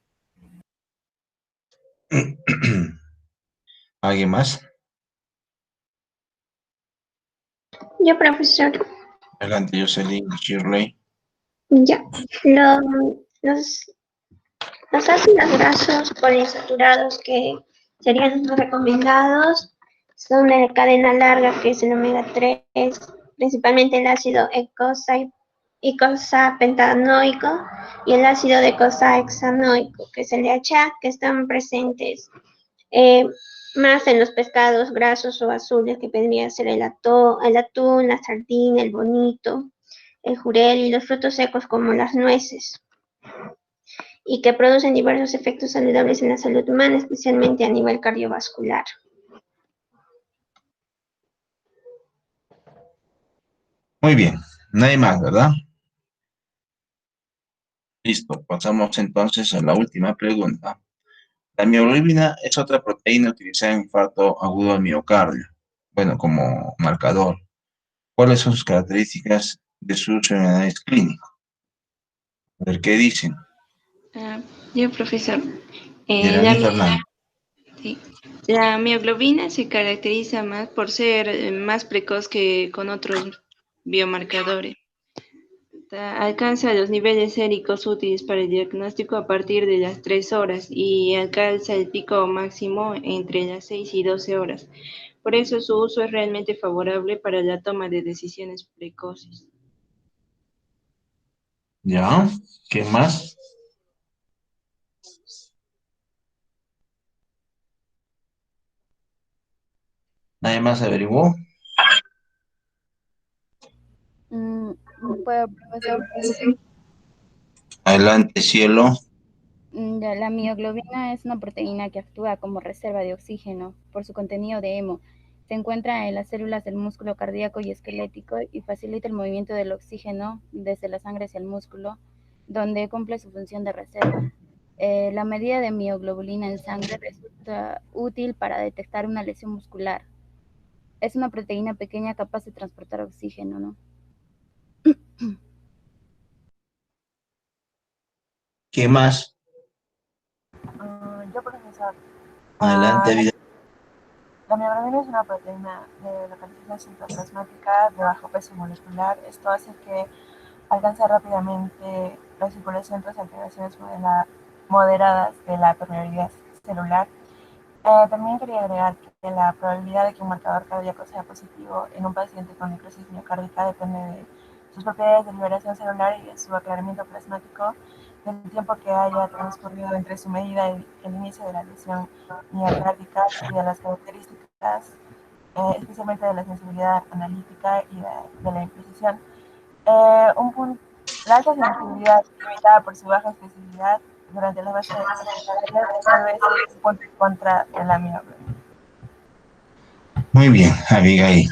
¿Alguien más? Yo, profesor. Adelante, Jocelyn, Shirley. Ya. Los, los ácidos grasos poliinsaturados que serían los recomendados son de cadena larga, que es el omega 3, principalmente el ácido eicosapentaenoico y el ácido docosahexaenoico, que es el DHA, que están presentes eh, más en los pescados grasos o azules, que vendría a ser el atún, la sardina, el bonito, el jurel y los frutos secos como las nueces, y que producen diversos efectos saludables en la salud humana, especialmente a nivel cardiovascular. Muy bien, nadie más, ¿verdad? Listo, pasamos entonces a la última pregunta. La mioglobina es otra proteína utilizada en infarto agudo al miocardio, bueno, como marcador. ¿Cuáles son sus características de su uso en análisis clínico? A ver, ¿qué dicen? Yo, profesor. Geraldine Fernández. Sí. La mioglobina se caracteriza más por ser más precoz que con otros biomarcadores. Alcanza los niveles séricos útiles para el diagnóstico a partir de las 3 horas y alcanza el pico máximo entre las 6 y 12 horas. Por eso su uso es realmente favorable para la toma de decisiones precoces. ¿Ya? ¿Qué más? ¿Nadie más averiguó? Puedo, profesor. Adelante, cielo. La mioglobina es una proteína que actúa como reserva de oxígeno por su contenido de hemo. Se encuentra en las células del músculo cardíaco y esquelético y facilita el movimiento del oxígeno desde la sangre hacia el músculo, donde cumple su función de reserva. La medida de mioglobina en sangre resulta útil para detectar una lesión muscular. Es una proteína pequeña capaz de transportar oxígeno, ¿no? ¿Qué más? Yo, profesor. Adelante, vida. La mioglobina es una proteína de localización citoplasmática de bajo peso molecular. Esto hace que alcance rápidamente la circulación tras alteraciones moderadas de la permeabilidad celular. También quería agregar que la probabilidad de que un marcador cardíaco sea positivo en un paciente con necrosis miocárdica depende de sus propiedades de liberación celular y de su aclaramiento plasmático, del tiempo que haya transcurrido entre su medida y el inicio de la lesión miocárdica y de las características, especialmente de la sensibilidad analítica y de la imprecisión. La alta sensibilidad limitada por su baja especificidad durante la fase tal vez un punto en contra de la mioglobina. Muy bien, Abigail.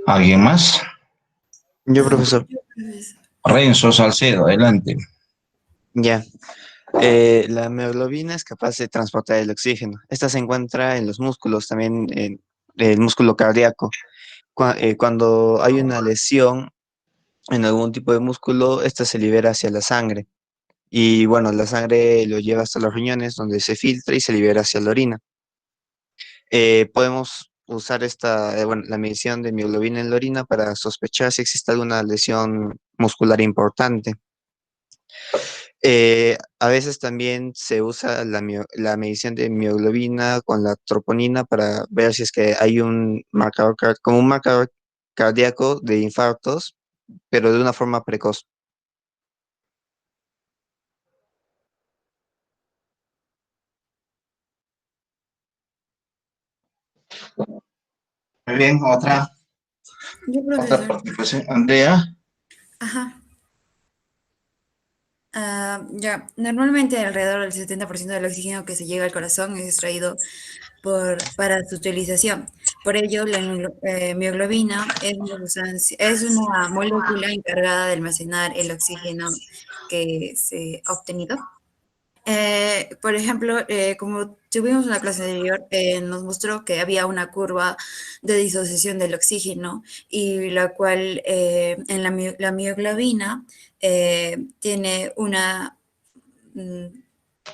¿Alguien más? Yo, profesor. Renzo Salcedo, adelante. Ya. La hemoglobina es capaz de transportar el oxígeno. Esta se encuentra en los músculos, también en el músculo cardíaco. Cuando hay una lesión en algún tipo de músculo, esta se libera hacia la sangre. Y bueno, la sangre lo lleva hasta los riñones, donde se filtra y se libera hacia la orina. Podemos usar la medición de mioglobina en la orina para sospechar si existe alguna lesión muscular importante. A veces también se usa la medición de mioglobina con la troponina para ver si es que hay un marcador, como un marcador cardíaco de infartos, pero de una forma precoz. Muy bien, otra participación. Andrea. Ajá. Ya, normalmente alrededor del 70% del oxígeno que se llega al corazón es extraído para su utilización. Por ello, la mioglobina es una molécula encargada de almacenar el oxígeno que se ha obtenido. Por ejemplo, como tuvimos en la clase anterior, nos mostró que había una curva de disociación del oxígeno y la cual en la mioglobina tiene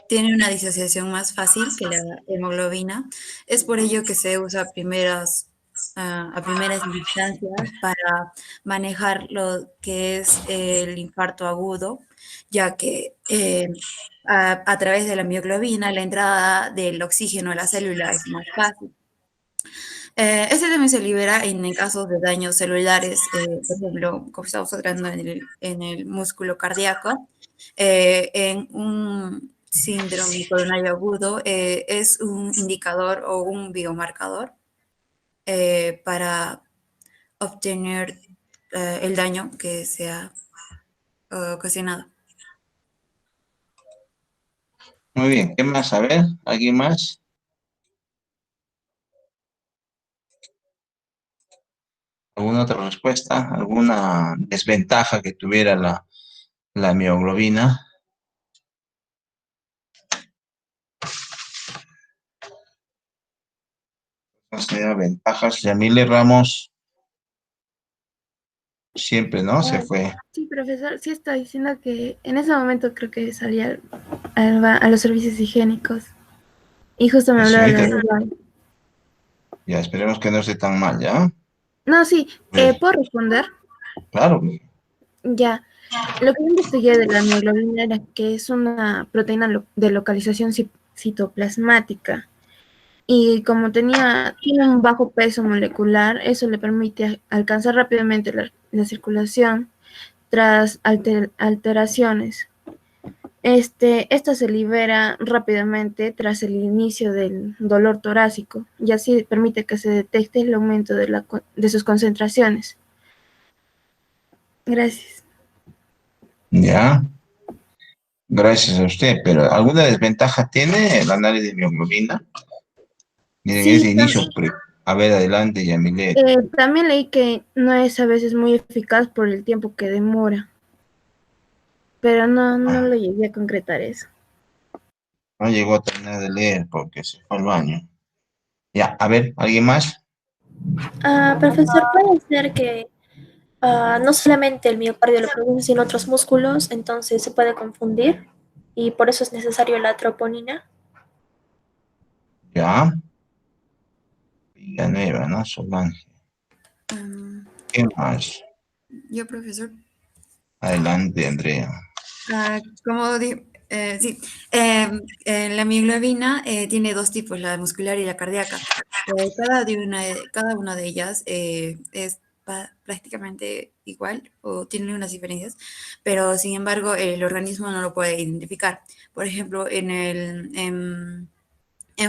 tiene una disociación más fácil que la hemoglobina. Es por ello que se usa a primeras instancias para manejar lo que es el infarto agudo, ya que a través de la mioglobina la entrada del oxígeno a la célula es más fácil. Este también se libera en casos de daños celulares, por ejemplo, como estamos hablando en el músculo cardíaco, en un síndrome coronario agudo, es un indicador o un biomarcador para obtener el daño que se ha ocasionado. Muy bien, ¿qué más? A ver, ¿alguien más? ¿Alguna otra respuesta? ¿Alguna desventaja que tuviera la mioglobina? No tenía ventajas. Yamile Ramos, siempre, ¿no? Se fue. Sí, profesor, sí está diciendo que en ese momento creo que salía a los servicios higiénicos. Y justo me habló de la Señorita, igual. ya, esperemos que no esté tan mal, ¿ya? No, sí, Pues, ¿puedo responder? claro. Ya. Lo que yo investigué de la mioglobina era que es una proteína de localización citoplasmática. Y como tiene un bajo peso molecular, eso le permite alcanzar rápidamente la circulación tras alteraciones. Esta se libera rápidamente tras el inicio del dolor torácico y así permite que se detecte el aumento de sus concentraciones. Gracias. Ya, gracias a usted. Pero ¿alguna desventaja tiene el análisis de mioglobina? Miren, es Sí, de inicio A ver, adelante, Yamile. también leí que no es a veces muy eficaz por el tiempo que demora, pero no lo llegué a concretar eso. No llegó a terminar de leer porque se fue al baño. Ya, a ver, ¿alguien más? Profesor, puede ser que no solamente el miocardio lo produce, sino otros músculos, entonces se puede confundir y por eso es necesario la troponina. Ya. Villanueva, ¿no? Solange. ¿Qué más? Yo, profesor. Adelante, Andrea. Sí, la mioglobina tiene dos tipos, la muscular y la cardíaca. Cada una de ellas es prácticamente igual o tiene unas diferencias, pero sin embargo el organismo no lo puede identificar. Por ejemplo, en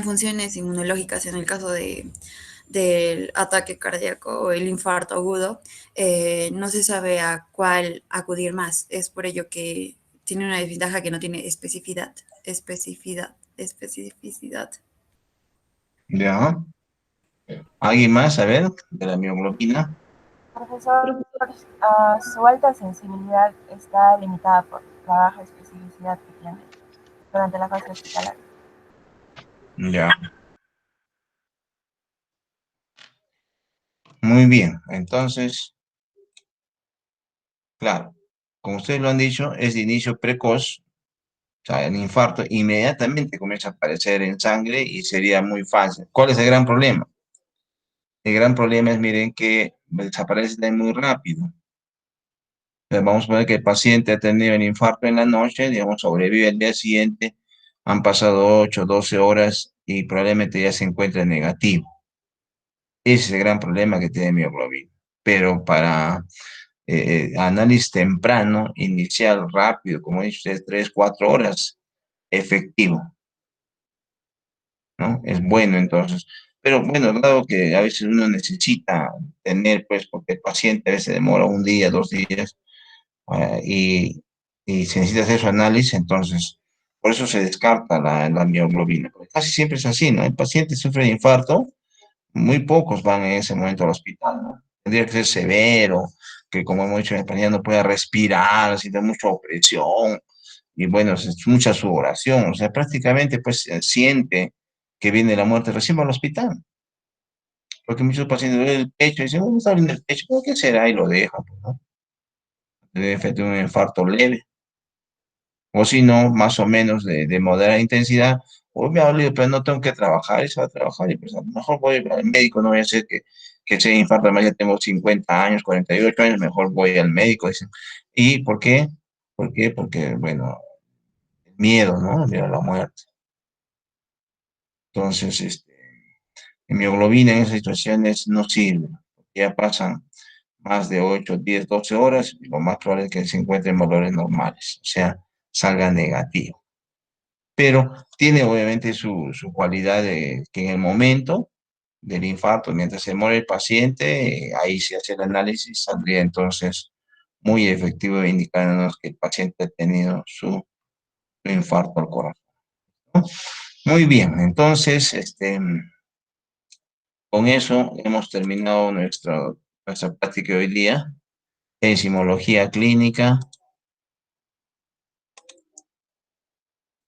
funciones inmunológicas, en el caso del ataque cardíaco o el infarto agudo, no se sabe a cuál acudir más. Es por ello que tiene una desventaja que no tiene especificidad. Ya. ¿Alguien más? A ver, de la mioglobina. Profesor, su alta sensibilidad está limitada por la baja especificidad que tiene durante la fase hospitalaria. Ya. Muy bien. Entonces, claro, como ustedes lo han dicho, es de inicio precoz. O sea, el infarto inmediatamente comienza a aparecer en sangre y sería muy fácil. ¿Cuál es el gran problema? El gran problema es, miren, que desaparece muy rápido. Vamos a poner que el paciente ha tenido el infarto en la noche, digamos, sobrevive al día siguiente, han pasado 8, 12 horas y probablemente ya se encuentra negativo. Ese es el gran problema que tiene mioglobina. Pero para análisis temprano, inicial, rápido, como dice usted, 3, 4 horas, efectivo, ¿no? Es bueno entonces. Pero bueno, dado que a veces uno necesita tener, pues, porque el paciente a veces demora un día, 2 días, y se necesita hacer su análisis, entonces, Por eso se descarta la mioglobina. Porque casi siempre es así, ¿no? El paciente sufre de infarto, muy pocos van en ese momento al hospital, ¿no? Tendría que ser severo, que como hemos dicho en español no pueda respirar, siente mucha opresión, y bueno, es mucha sudoración, o sea, prácticamente pues siente que viene la muerte, recién va al hospital. Porque muchos pacientes ven el pecho y dicen, ¿cómo está en el pecho? ¿Pero qué será? Y lo dejan, pues, ¿no? Debe efecto un infarto leve, o si no, más o menos de moderada intensidad, o me ha dolido, pero no tengo que trabajar, y se va a trabajar, y pues a lo mejor voy al médico, no voy a hacer que sea infarto, además ya tengo 50 años, 48 años, mejor voy al médico, dicen. ¿Y por qué? ¿Por qué? Porque, bueno, el miedo, ¿no? El miedo a la muerte. Entonces, mioglobina en esas situaciones no sirve, porque ya pasan más de 8, 10, 12 horas, y lo más probable es que se encuentren valores normales, o sea, salga negativo. Pero tiene obviamente su cualidad de que en el momento del infarto, mientras se muere el paciente, ahí se hace el análisis, saldría entonces muy efectivo indicándonos que el paciente ha tenido su infarto al corazón, ¿no? Muy bien, entonces, con eso hemos terminado nuestra práctica de hoy día. Enzimología clínica,